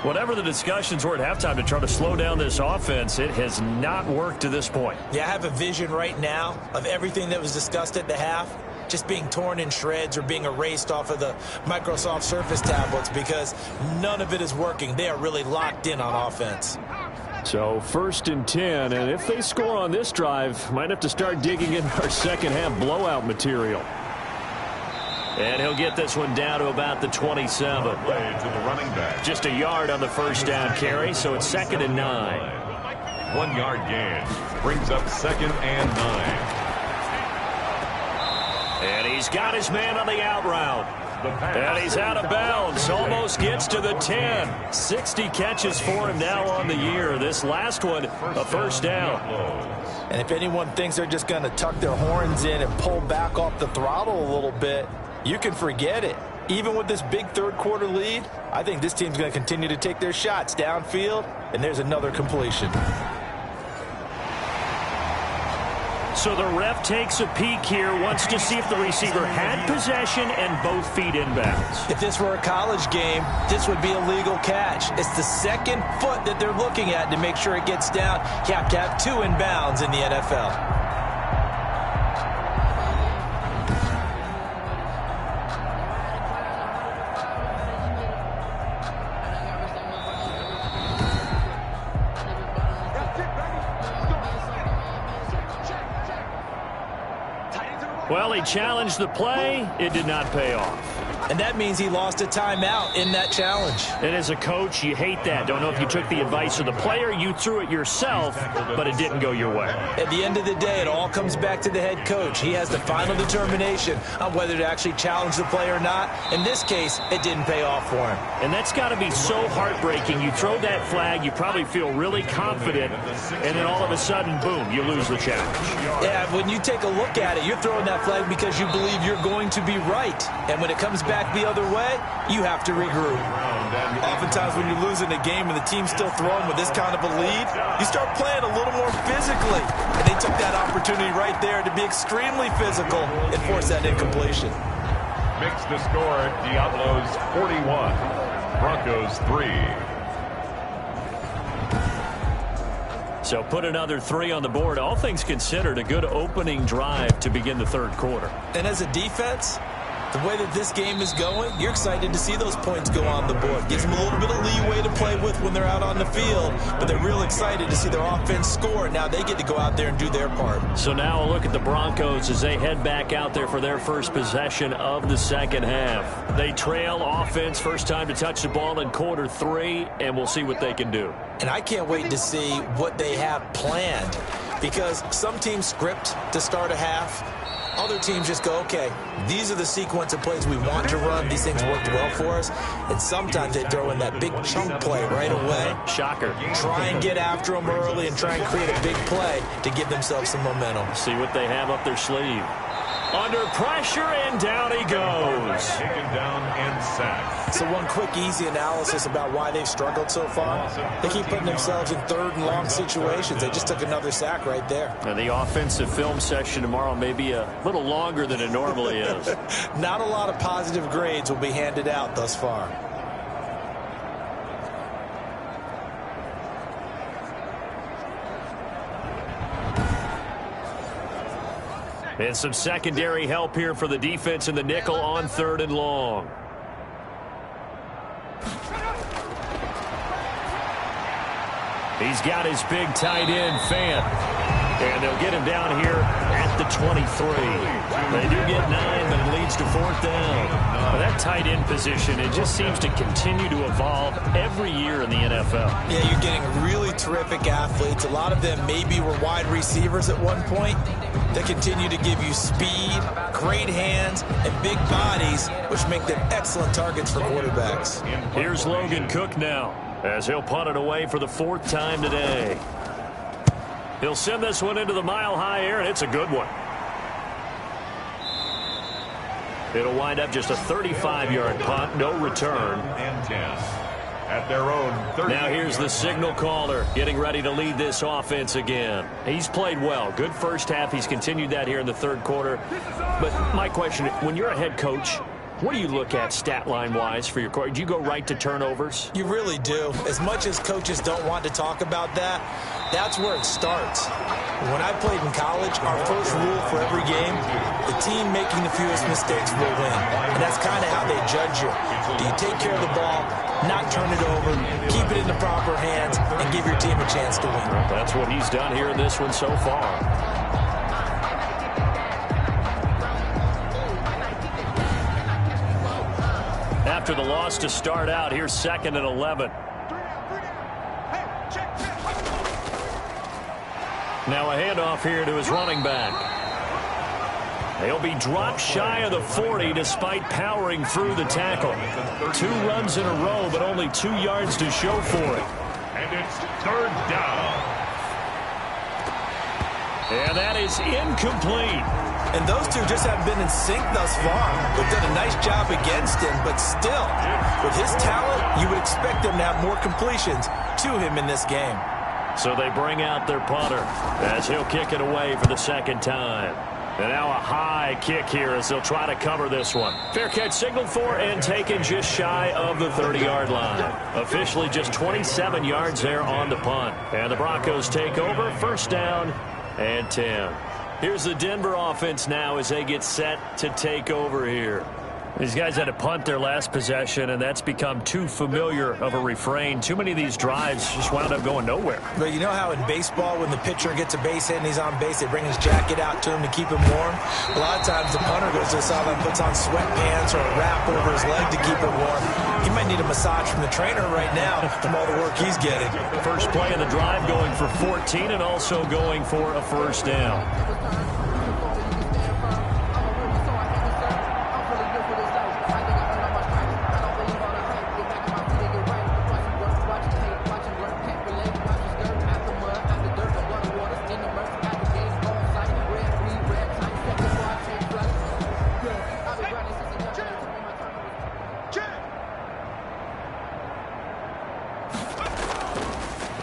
Whatever the discussions were at halftime to try to slow down this offense, it has not worked to this point. Yeah, I have a vision right now of everything that was discussed at the half just being torn in shreds or being erased off of the Microsoft Surface tablets because none of it is working. They are really locked in on offense. So 1st and 10, and if they score on this drive, might have to start digging in our second half blowout material. And he'll get this one down to about the 27. To the running back. Just a yard on the first down carry, so it's 2nd and 9. 1 yard gain brings up 2nd and 9. And he's got his man on the out route. And he's out of bounds. Almost gets to the 10. 60 catches for him now on the year. This last one, a first down. And if anyone thinks they're just going to tuck their horns in and pull back off the throttle a little bit, you can forget it. Even with this big third-quarter lead, I think this team's going to continue to take their shots downfield, and there's another completion. So the ref takes a peek here, wants to see if the receiver had possession and both feet inbounds. If this were a college game, this would be a legal catch. It's the second foot that they're looking at to make sure it gets down. You have to have 2 inbounds in the NFL. Well, he challenged the play. It did not pay off. And that means he lost a timeout in that challenge. And as a coach, you hate that. Don't know if you took the advice of the player, you threw it yourself, but it didn't go your way. At the end of the day, it all comes back to the head coach. He has the final determination on whether to actually challenge the play or not. In this case, it didn't pay off for him. And that's got to be so heartbreaking. You throw that flag, you probably feel really confident, and then all of a sudden, boom, you lose the challenge. Yeah, when you take a look at it, you're throwing that flag because you believe you're going to be right. And when it comes back the other way, you have to regroup. Oftentimes when you're losing a game and the team's still throwing with this kind of a lead, you start playing a little more physically. And they took that opportunity right there to be extremely physical and force that incompletion. Makes the score Diablos 41, Broncos 3. So put another 3 on the board. All things considered, a good opening drive to begin the third quarter. And as a defense, the way that this game is going, you're excited to see those points go on the board. Gives them a little bit of leeway to play with when they're out on the field, but they're real excited to see their offense score. Now they get to go out there and do their part. So now a look at the Broncos as they head back out there for their first possession of the second half. They trail offense, first time to touch the ball in quarter 3, and we'll see what they can do. And I can't wait to see what they have planned, because some teams script to start a half. Other teams just go, okay, these are the sequence of plays we want to run. These things worked well for us. And sometimes they throw in that big chunk play right away. Shocker. Try and get after them early and try and create a big play to give themselves some momentum. See what they have up their sleeve. Under pressure, and down he goes. Taken down and sacked. So one quick, easy analysis about why they've struggled so far. They keep putting themselves in third and long situations. They just took another sack right there. And the offensive film session tomorrow may be a little longer than it normally is. Not a lot of positive grades will be handed out thus far. And some secondary help here for the defense in the nickel on 3rd and long. He's got his big tight end, Fant. And they'll get him down here at the 23. They do get 9, but it leads to 4th down. Well, that tight end position, it just seems to continue to evolve every year in the NFL. Yeah, you're getting really terrific athletes. A lot of them maybe were wide receivers at one point. They continue to give you speed, great hands, and big bodies, which make them excellent targets for quarterbacks. Here's Logan Cook now, as he'll punt it away for the 4th time today. He'll send this one into the mile-high air, and it's a good one. It'll wind up just a 35-yard punt, no return. And 10. At their own 30. Now here's the signal caller getting ready to lead this offense again. He's played well. Good first half. He's continued that here in the third quarter. But my question, when you're a head coach, What do you look at stat line-wise for your quarterback? Do you go right to turnovers? You really do. As much as coaches don't want to talk about that, that's where it starts. When I played in college, our first rule for every game, the team making the fewest mistakes will win. And that's kind of how they judge you. Do you take care of the ball, not turn it over, keep it in the proper hands, and give your team a chance to win? Well, that's what he's done here in this one so far. After the loss to start out, here's 2nd and 11. Now a handoff here to his running back. He'll be dropped shy of the 40 despite powering through the tackle. 2 runs in a row, but only 2 yards to show for it. And it's 3rd down. And that is incomplete. And those two just haven't been in sync thus far. They've done a nice job against him, but still, with his talent, you would expect them to have more completions to him in this game. So they bring out their punter as he'll kick it away for the 2nd time. And now a high kick here as they'll try to cover this one. Fair catch signaled for and taken just shy of the 30-yard line. Officially just 27 yards there on the punt. And the Broncos take over, 1st down and 10. Here's the Denver offense now as they get set to take over here. These guys had to punt their last possession, and that's become too familiar of a refrain. Too many of these drives just wound up going nowhere. But you know how in baseball, when the pitcher gets a base hit and he's on base, they bring his jacket out to him to keep him warm? A lot of times the punter goes to the sideline, puts on sweatpants or a wrap over his leg to keep it warm. He might need a massage from the trainer right now from all the work he's getting. First play of the drive going for 14 and also going for a 1st down.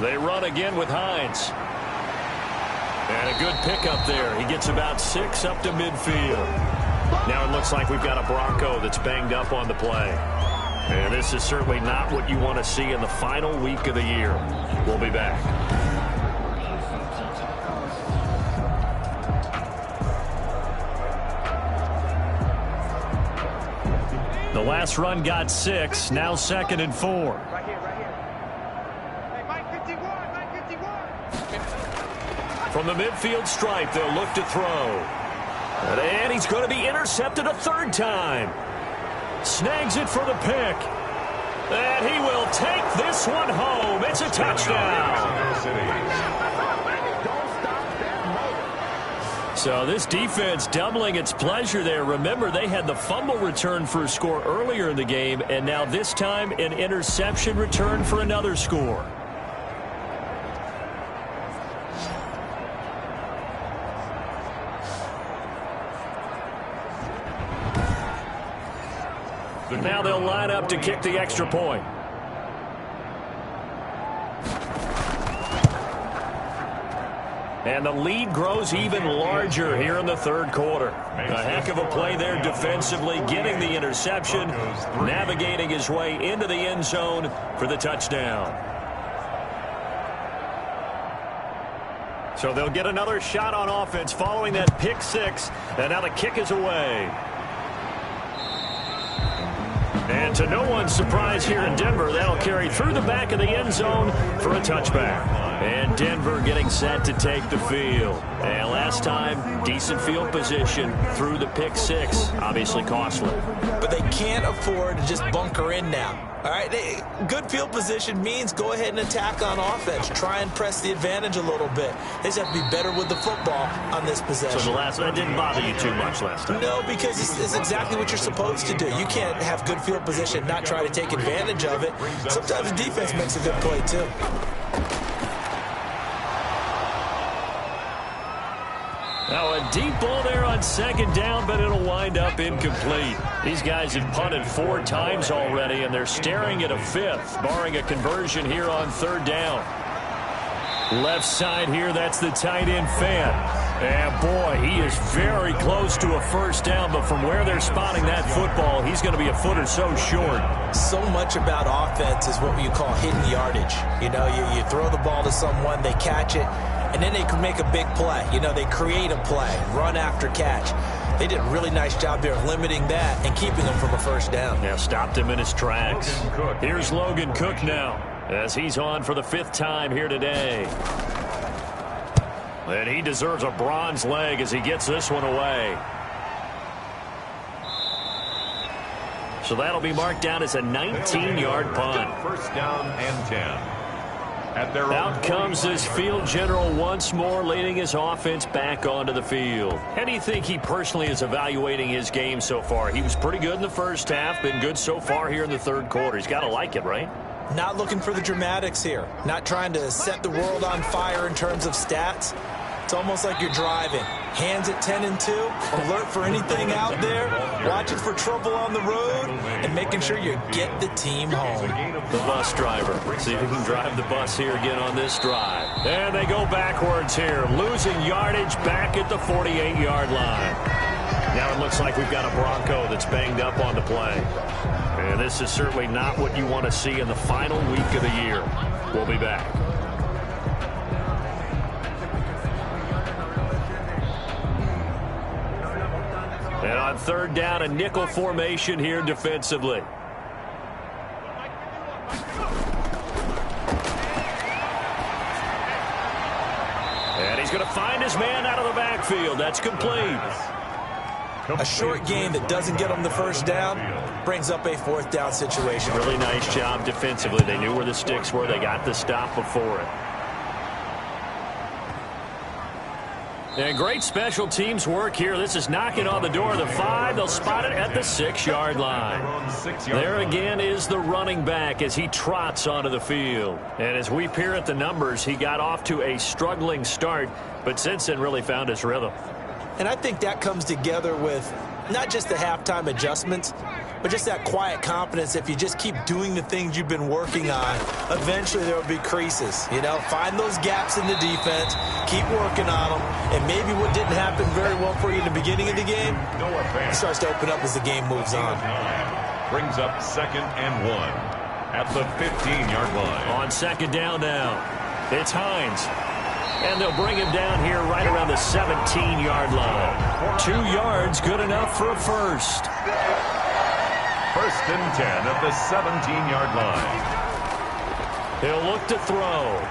They run again with Hines. And a good pickup there. He gets about 6 up to midfield. Now it looks like we've got a Bronco that's banged up on the play. And this is certainly not what you want to see in the final week of the year. We'll be back. The last run got 6. Now 2nd and 4. From the midfield stripe, they'll look to throw. And he's going to be intercepted a 3rd time. Snags it for the pick. And he will take this one home. It's a touchdown. So this defense doubling its pleasure there. Remember, they had the fumble return for a score earlier in the game, and now this time an interception return for another score. Now they'll line up to kick the extra point. And the lead grows even larger here in the 3rd quarter. A heck of a play there defensively, getting the interception, navigating his way into the end zone for the touchdown. So they'll get another shot on offense following that pick 6, and now the kick is away. And to no one's surprise here in Denver, that'll carry through the back of the end zone for a touchback. And Denver getting set to take the field. And last time, decent field position through the pick 6. Obviously costly. But they can't afford to just bunker in now. All right, good field position means go ahead and attack on offense. Try and press the advantage a little bit. They just have to be better with the football on this possession. So the last one didn't bother you too much last time? No, because it's exactly what you're supposed to do. You can't have good field position, not try to take advantage of it. Sometimes the defense makes a good play, too. Now a deep ball there on 2nd down, but it'll wind up incomplete. These guys have punted 4 times already, and they're staring at a 5th, barring a conversion here on 3rd down. Left side here, that's the tight end fan. And boy, he is very close to a first down, but from where they're spotting that football, he's going to be a foot or so short. So much about offense is what you call hidden yardage. You know, you throw the ball to someone, they catch it, and then they can make a big play. You know, they create a play, run after catch. They did a really nice job there of limiting that and keeping him from a first down. Yeah, stopped him in his tracks. Here's Logan Cook now as he's on for the 5th time here today. And he deserves a bronze leg as he gets this one away. So that'll be marked down as a 19-yard punt. First down and 10. Out comes this field general once more, leading his offense back onto the field. How do you think he personally is evaluating his game so far? He was pretty good in the first half, been good so far here in the third quarter. He's got to like it, right? Not looking for the dramatics here. Not trying to set the world on fire in terms of stats. It's almost like you're driving. Hands at 10 and 2, alert for anything out there, watching for trouble on the road, and making sure you get the team home. The bus driver. See if he can drive the bus here again on this drive. And they go backwards here, losing yardage back at the 48-yard line. Now it looks like we've got a Bronco that's banged up on the play. And this is certainly not what you want to see in the final week of the year. We'll be back. And on third down, a nickel formation here defensively. And he's going to find his man out of the backfield. That's complete. A short game that doesn't get them the first down brings up a 4th down situation. Really nice job defensively. They knew where the sticks were. They got the stop before it. And great special teams work here. This is knocking on the door of the 5. They'll spot it at the 6-yard line. There again is the running back as he trots onto the field. And as we peer at the numbers, he got off to a struggling start, but since then really found his rhythm. And I think that comes together with not just the halftime adjustments, but just that quiet confidence. If you just keep doing the things you've been working on, eventually there will be creases. You know, find those gaps in the defense, keep working on them, and maybe what didn't happen very well for you in the beginning of the game, it starts to open up as the game moves on. Brings up 2nd and 1 at the 15-yard line. On second down now, it's Hines. And they'll bring him down here right around the 17-yard line. 2 yards, good enough for a first. First and 10 at the 17-yard line. He'll look to throw.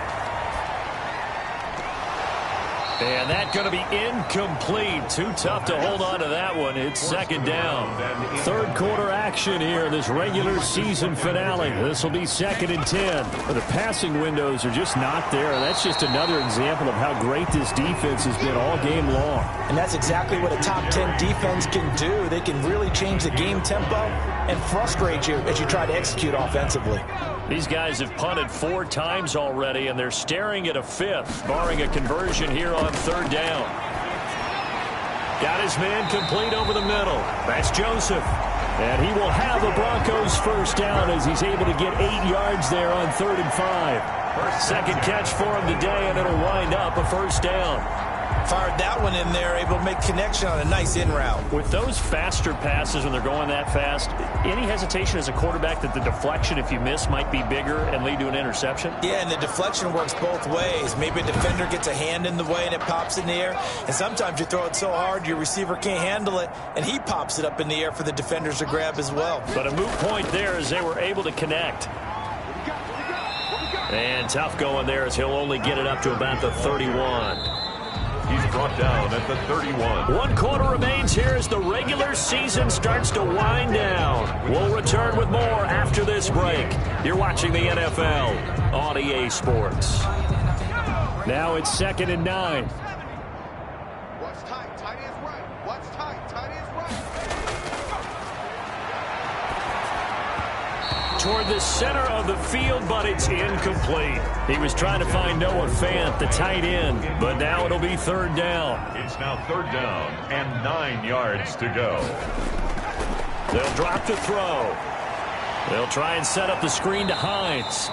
And that's going to be incomplete. Too tough to hold on to that one. It's second down. Third quarter action here in this regular season finale. This will be 2nd and 10. The passing windows are just not there. That's just another example of how great this defense has been all game long. And that's exactly what a top 10 defense can do. They can really change the game tempo and frustrate you as you try to execute offensively. These guys have punted 4 times already, and they're staring at a 5th, barring a conversion here on third down. Got his man complete over the middle. That's Joseph. And he will have the Broncos first down as he's able to get 8 yards there on 3rd and 5. Second catch for him today, and it'll wind up a first down. Fired that one in there, able to make connection on a nice in route. With those faster passes when they're going that fast, any hesitation as a quarterback that the deflection, if you miss, might be bigger and lead to an interception? Yeah, and the deflection works both ways. Maybe a defender gets a hand in the way and it pops in the air. And sometimes you throw it so hard your receiver can't handle it, and he pops it up in the air for the defenders to grab as well. But a moot point there as they were able to connect. And tough going there as he'll only get it up to about the 31. He's brought down at the 31. 1 quarter remains here as the regular season starts to wind down. We'll return with more after this break. You're watching the NFL on EA Sports. Now it's 2nd and 9. What's tight? Tight is right. What's tight? Tight is right. Toward the center of the field, but it's incomplete. He was trying to find Noah Fant, the tight end, but now it'll be 3rd down. It's now 3rd down and 9 yards to go. They'll drop the throw. They'll try and set up the screen to Hines.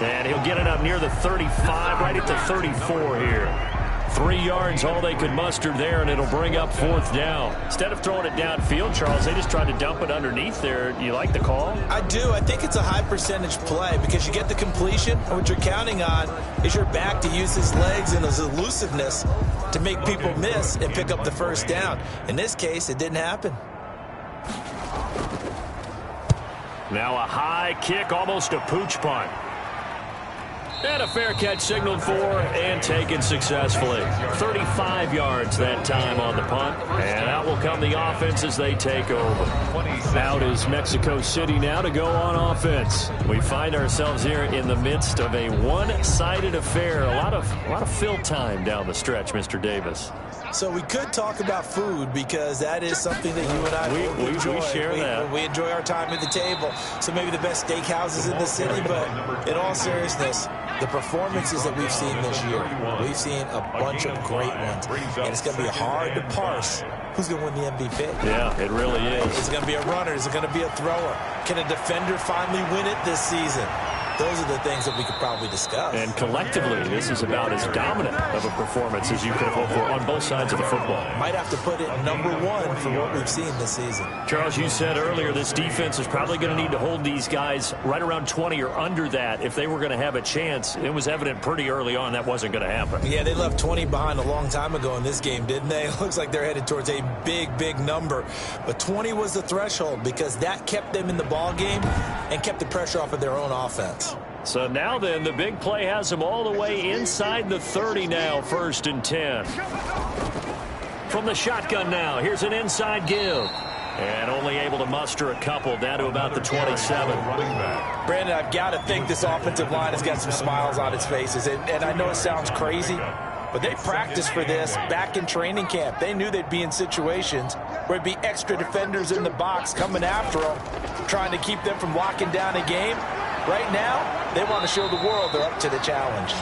And he'll get it up near the 35, right at the 34 here. 3 yards, all they could muster there, and it'll bring up 4th down. Instead of throwing it downfield, Charles, they just tried to dump it underneath there. Do you like the call? I do. I think it's a high percentage play because you get the completion, and what you're counting on is your back to use his legs and his elusiveness to make people miss and pick up the first down. In this case, it didn't happen. Now a high kick, almost a pooch punt. And a fair catch signaled for and taken successfully. 35 yards that time on the punt. And out will come the offense as they take over. Out is Mexico City now to go on offense. We find ourselves here in the midst of a one-sided affair. A lot of fill time down the stretch, Mr. Davis. So we could talk about food because that is something that you and I enjoy. We share that. We enjoy our time at the table. So maybe the best steakhouses in the city, but in all seriousness, the performances that we've seen this year, we've seen a bunch of great ones. And it's going to be hard to parse who's going to win the MVP. Yeah, it really is. Is it going to be a runner? Is it going to be a thrower? Can a defender finally win it this season? Those are the things that we could probably discuss. And collectively, this is about as dominant of a performance as you could have hoped for on both sides of the football. Might have to put it #1 for what we've seen this season. Charles, you said earlier this defense is probably going to need to hold these guys right around 20 or under that if they were going to have a chance. It was evident pretty early on that wasn't going to happen. Yeah, they left 20 behind a long time ago in this game, didn't they? It looks like they're headed towards a big number. But 20 was the threshold because that kept them in the ball game and kept the pressure off of their own offense. So now then, the big play has them all the way inside the 30 now, 1st and 10. From the shotgun now, here's an inside give. And only able to muster a couple down to about the 27. Brandon, I've got to think this offensive line has got some smiles on its faces. And I know it sounds crazy, but they practiced for this back in training camp. They knew they'd be in situations where it'd be extra defenders in the box coming after them, trying to keep them from locking down a game. Right now, they want to show the world they're up to the challenge.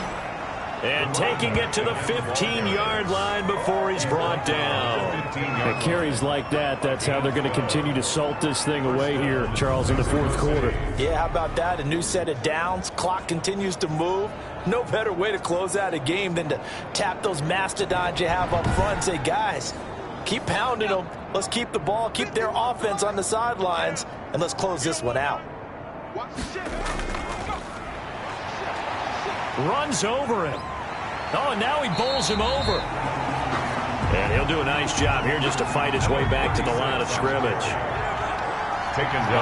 And taking it to the 15-yard line before he's brought down. At carries like that, that's how they're going to continue to salt this thing away here, Charles, in the 4th quarter. Yeah, how about that? A new set of downs. Clock continues to move. No better way to close out a game than to tap those mastodons you have up front and say, guys, keep pounding them. Let's keep the ball, keep their offense on the sidelines, and let's close this one out. Runs over him. Oh, and now he bowls him over. And he'll do a nice job here just to fight his way back to the line of scrimmage.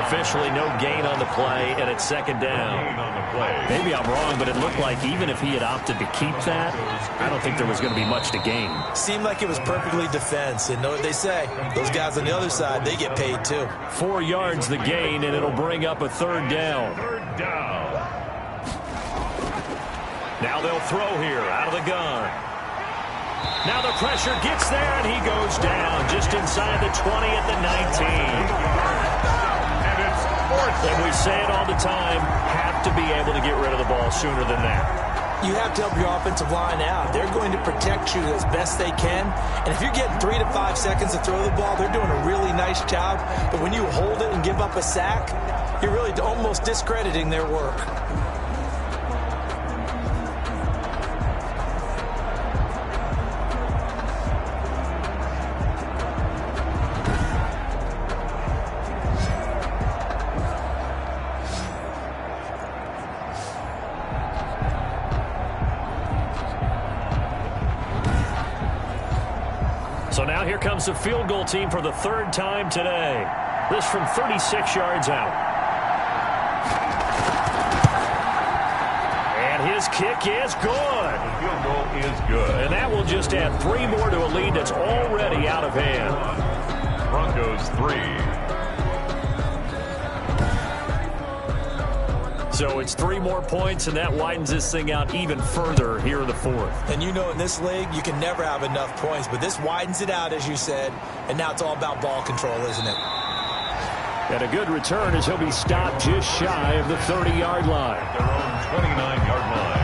Officially no gain on the play, and it's 2nd down. Maybe I'm wrong, but it looked like even if he had opted to keep that, I don't think there was going to be much to gain. Seemed like it was perfectly defense, and know what they say. Those guys on the other side, they get paid too. 4 yards the gain, and it'll bring up a 3rd down. Now they'll throw here out of the gun. Now the pressure gets there, and he goes down just inside the 20 at the 19. And we say it all the time, have to be able to get rid of the ball sooner than that. You have to help your offensive line out. They're going to protect you as best they can. And if you're getting 3 to 5 seconds to throw the ball, they're doing a really nice job. But when you hold it and give up a sack, you're really almost discrediting their work. So now here comes the field goal team for the 3rd time today. This from 36 yards out. And his kick is good. The field goal is good. And that will just add 3 more to a lead that's already out of hand. Broncos 3. So it's 3 more points, and that widens this thing out even further here in the 4th. And you know in this league, you can never have enough points, but this widens it out, as you said, and now it's all about ball control, isn't it? And a good return as he'll be stopped just shy of the 30-yard line. Their own 29-yard line.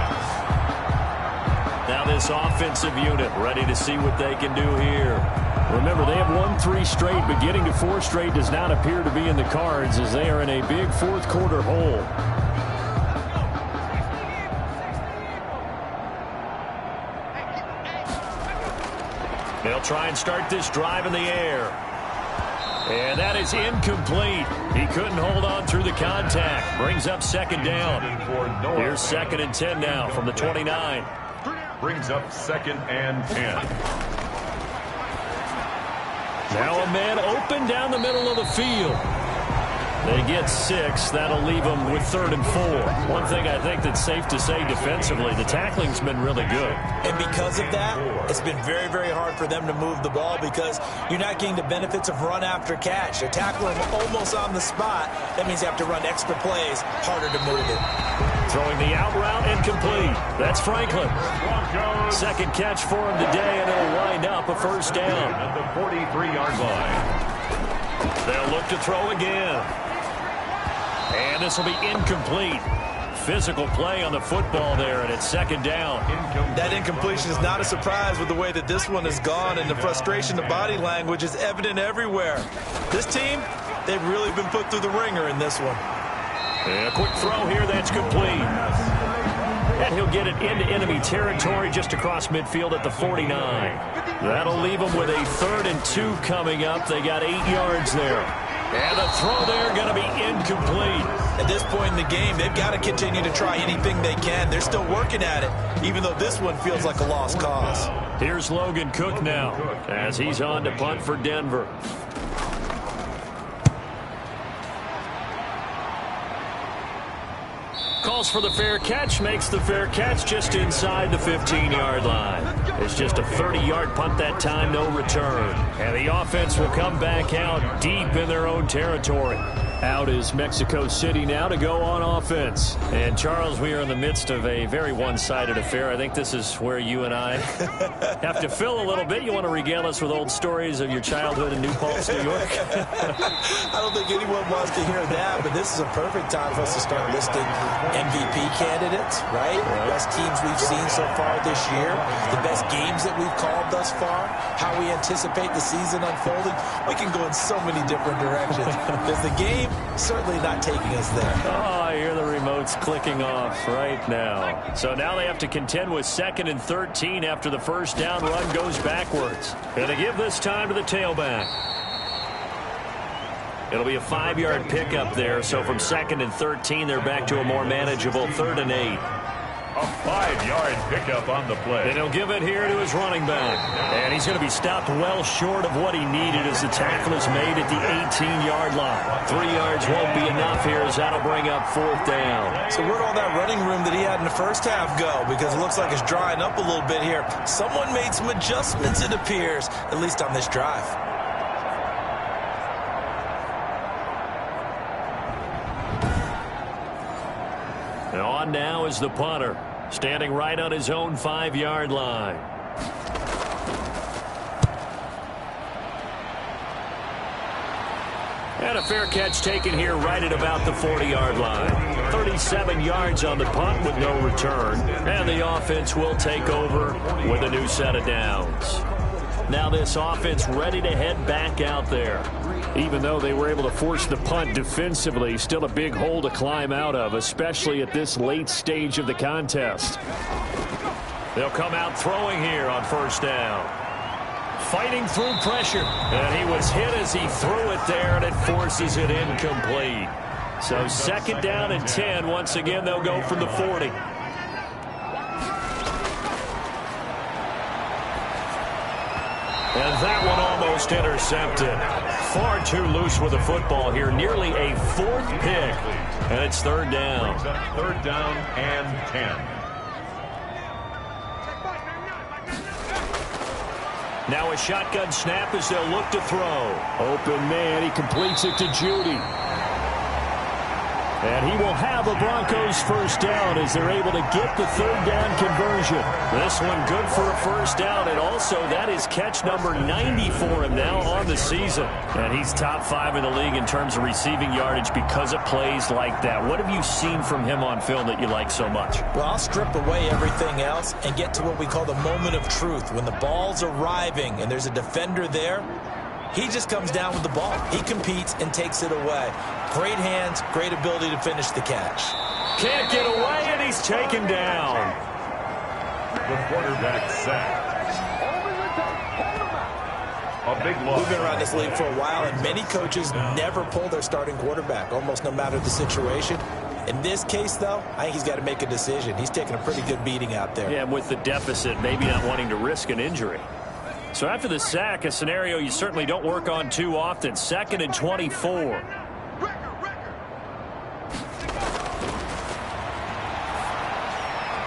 Now this offensive unit ready to see what they can do here. Remember, they have won 3 straight, but getting to 4 straight does not appear to be in the cards as they are in a big 4th quarter hole. They'll try and start this drive in the air. And that is incomplete. He couldn't hold on through the contact. Brings up second down. Here's 2nd and 10 now from the 29. Brings up 2nd and 10. Now a man open down the middle of the field. They get 6. That'll leave them with 3rd and 4. One thing I think that's safe to say defensively, the tackling's been really good. And because of that, it's been very, very hard for them to move the ball because you're not getting the benefits of run after catch. They're tackling almost on the spot. That means you have to run extra plays, harder to move it. Throwing the out route incomplete. That's Franklin. Second catch for him today, and it'll wind up a first down. At the 43-yard line. They'll look to throw again. And this will be incomplete. Physical play on the football there, and it's second down. That incompletion is not a surprise with the way that this one has gone, and the frustration, the body language is evident everywhere. This team, they've really been put through the ringer in this one. And a quick throw here, that's complete. And he'll get it into enemy territory just across midfield at the 49. That'll leave them with a 3rd and 2 coming up. They got 8 yards there. And the throw there going to be incomplete. At this point in the game, they've got to continue to try anything they can. They're still working at it, even though this one feels like a lost cause. Here's Logan Cook now as he's on to punt for Denver. Calls for the fair catch, makes the fair catch just inside the 15-yard line. It's just a 30-yard punt that time, no return. And the offense will come back out deep in their own territory. Out is Mexico City now to go on offense. And, Charles, we are in the midst of a very one-sided affair. I think this is where you and I have to fill a little bit. You want to regale us with old stories of your childhood in New Paltz, New York? I don't think anyone wants to hear that, but this is a perfect time for us to start listing MVP candidates, right? The best teams we've seen so far this year, the best games that we've called thus far, how we anticipate the season unfolding. We can go in so many different directions. There's the game certainly not taking us there. Oh, I hear the remotes clicking off right now. So now they have to contend with 2nd and 13 after the first down run goes backwards. And they give this time to the tailback. It'll be a 5-yard pickup there. So from 2nd and 13, they're back to a more manageable 3rd and 8. A 5-yard pickup on the play. And he'll give it here to his running back. And he's going to be stopped well short of what he needed as the tackle is made at the 18-yard line. 3 yards won't be enough here as that'll bring up 4th down. So where'd all that running room that he had in the first half go? Because it looks like it's drying up a little bit here. Someone made some adjustments, it appears, at least on this drive. And on now is the punter, standing right on his own 5-yard line. And a fair catch taken here right at about the 40-yard line. 37 yards on the punt with no return. And the offense will take over with a new set of downs. Now this offense ready to head back out there. Even though they were able to force the punt defensively, still a big hole to climb out of, especially at this late stage of the contest. They'll come out throwing here on first down. Fighting through pressure. And he was hit as he threw it there, and it forces it incomplete. So 2nd down and 10. Once again, they'll go from the 40. And that one almost intercepted. Far too loose with the football here. Nearly a 4th pick. And it's 3rd down. 3rd down and 10. Now a shotgun snap as they'll look to throw. Open man. He completes it to Judy. And he will have a Broncos first down as they're able to get the 3rd down conversion. This one good for a first down, and also that is catch number 90 for him now on the season. And he's top 5 in the league in terms of receiving yardage because of plays like that. What have you seen from him on film that you like so much? Well, I'll strip away everything else and get to what we call the moment of truth. When the ball's arriving and there's a defender there, he just comes down with the ball. He competes and takes it away. Great hands, great ability to finish the catch. Can't get away, and he's taken down. The quarterback sacked. a big loss. We've been around this league for a while, and many coaches never pull their starting quarterback, almost no matter the situation. In this case, though, I think he's got to make a decision. He's taking a pretty good beating out there. Yeah, with the deficit, maybe not wanting to risk an injury. So after the sack, a scenario you certainly don't work on too often. 2nd and 24.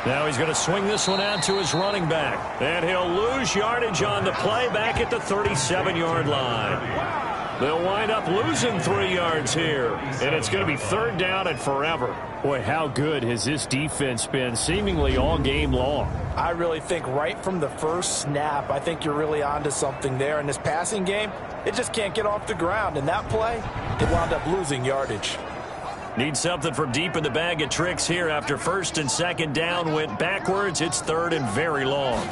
Now he's going to swing this one out to his running back. And he'll lose yardage on the play back at the 37-yard line. They'll wind up losing 3 yards here. And it's going to be 3rd down and forever. Boy, how good has this defense been seemingly all game long? I really think right from the first snap, I think you're really onto something there. In this passing game, it just can't get off the ground. In that play, it wound up losing yardage. Need something from deep in the bag of tricks here after 1st and 2nd down went backwards. It's 3rd and very long.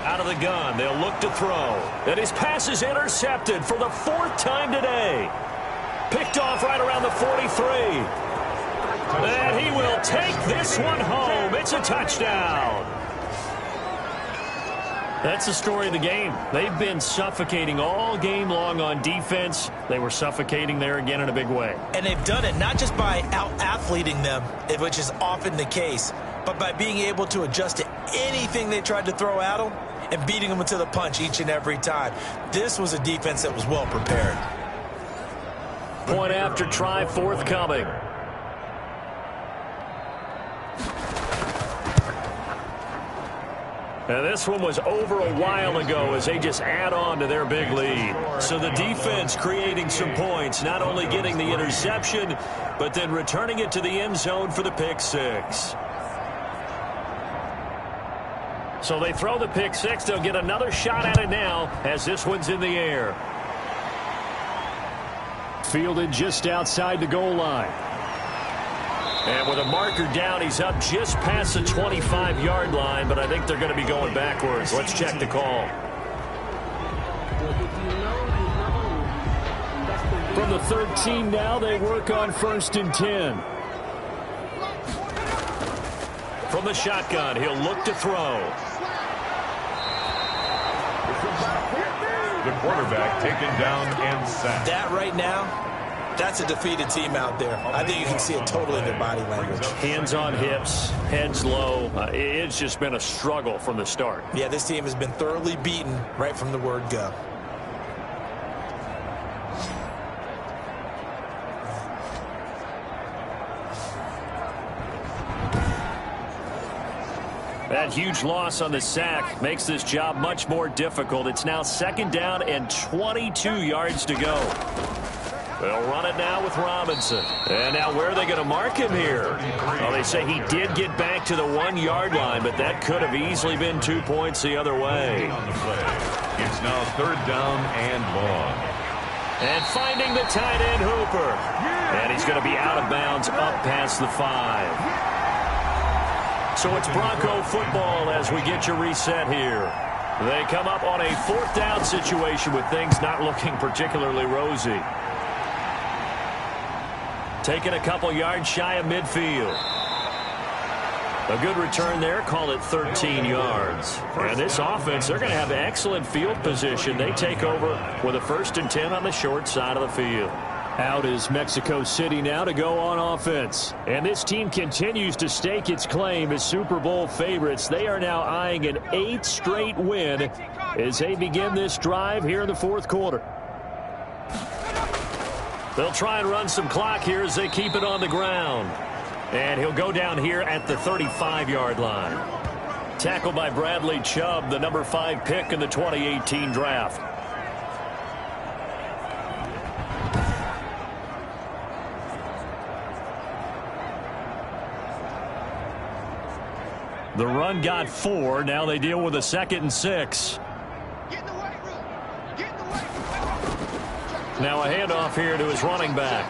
Out of the gun, they'll look to throw. And his pass is intercepted for the 4th time today. Picked off right around the 43. And he will take this one home. It's a touchdown. That's the story of the game. They've been suffocating all game long on defense. They were suffocating there again in a big way. And they've done it not just by out-athleting them, which is often the case, but by being able to adjust to anything they tried to throw at them and beating them to the punch each and every time. This was a defense that was well prepared. Point after try forthcoming. And this one was over a while ago as they just add on to their big lead. So the defense creating some points, not only getting the interception, but then returning it to the end zone for the pick 6. So they throw the pick 6. They'll get another shot at it now as this one's in the air. Fielded just outside the goal line. And with a marker down, he's up just past the 25-yard line, but I think they're going to be going backwards. Let's check the call. From the 13 now, they work on 1st and 10. From the shotgun, he'll look to throw. The quarterback taken down and sacked. That right now, that's a defeated team out there. I think you can see it totally in their body language. Hands on hips, heads low. It's just been a struggle from the start. Yeah, this team has been thoroughly beaten right from the word go. That huge loss on the sack makes this job much more difficult. It's now 2nd down and 22 yards to go. They'll run it now with Robinson. And now where are they going to mark him here? Well, they say he did get back to the 1-yard line, but that could have easily been 2 points the other way. On the play. It's now 3rd down and long. And finding the tight end Hooper. And he's going to be out of bounds up past the 5. So it's Bronco football as we get you reset here. They come up on a 4th down situation with things not looking particularly rosy. Taking a couple yards shy of midfield. A good return there, call it 13 yards. And this offense, they're going to have excellent field position. They take over with a 1st and 10 on the short side of the field. Out is Mexico City now to go on offense. And this team continues to stake its claim as Super Bowl favorites. They are now eyeing an 8th straight win as they begin this drive here in the 4th quarter. They'll try and run some clock here as they keep it on the ground. And he'll go down here at the 35-yard line. Tackled by Bradley Chubb, the number 5 pick in the 2018 draft. The run got 4. Now they deal with a 2nd and 6. Now a handoff here to his running back.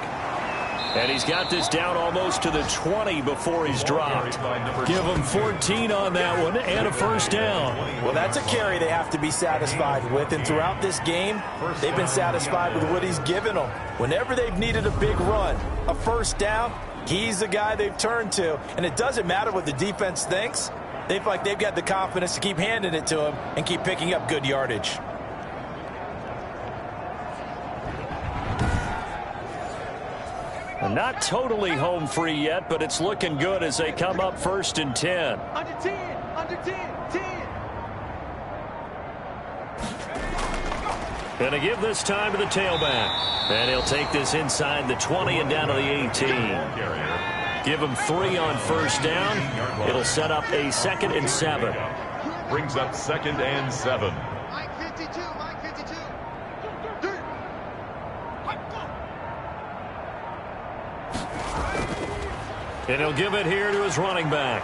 And he's got this down almost to the 20 before he's dropped. Give him 14 on that one and a 1st down. Well, that's a carry they have to be satisfied with. And throughout this game, they've been satisfied with what he's given them. Whenever they've needed a big run, a 1st down, he's the guy they've turned to. And it doesn't matter what the defense thinks. They've got the confidence to keep handing it to him and keep picking up good yardage. Not totally home free yet, but it's looking good as they come up 1st and 10. Under 10, under 10, 10. Going to give this time to the tailback. And he'll take this inside the 20 and down to the 18. Give him 3 on 1st down. It'll set up a 2nd and 7. Brings up 2nd and 7. Mike 52, Mike 52. And he'll give it here to his running back.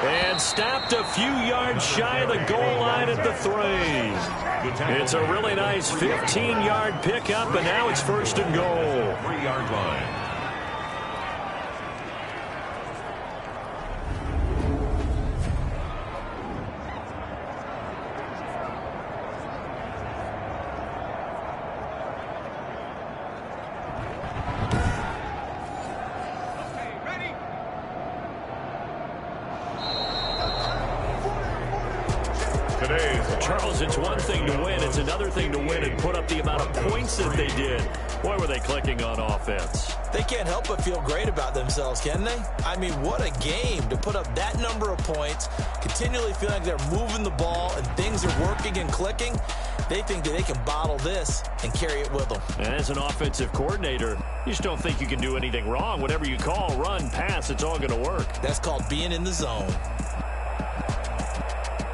And stopped a few yards shy of the goal line at the 3. It's a really nice 15-yard pickup, and now it's 1st and goal. 3-yard line. Charles, it's one thing to win. It's another thing to win and put up the amount of points that they did. Boy, were they clicking on offense. They can't help but feel great about themselves, can they? I mean, what a game to put up that number of points, continually feeling like they're moving the ball and things are working and clicking. They think that they can bottle this and carry it with them. And as an offensive coordinator, you just don't think you can do anything wrong. Whatever you call, run, pass, it's all going to work. That's called being in the zone.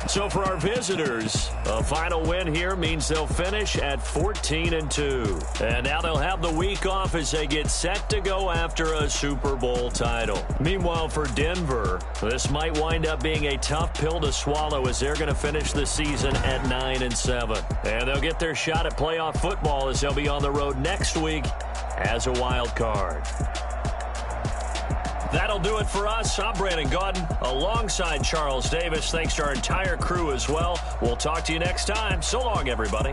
So for our visitors, a final win here means they'll finish at 14-2. And now they'll have the week off as they get set to go after a Super Bowl title. Meanwhile, for Denver, this might wind up being a tough pill to swallow as they're going to finish the season at 9-7. And they'll get their shot at playoff football as they'll be on the road next week as a wild card. That'll do it for us. I'm Brandon Gaudin alongside Charles Davis. Thanks to our entire crew as well. We'll talk to you next time. So long, everybody.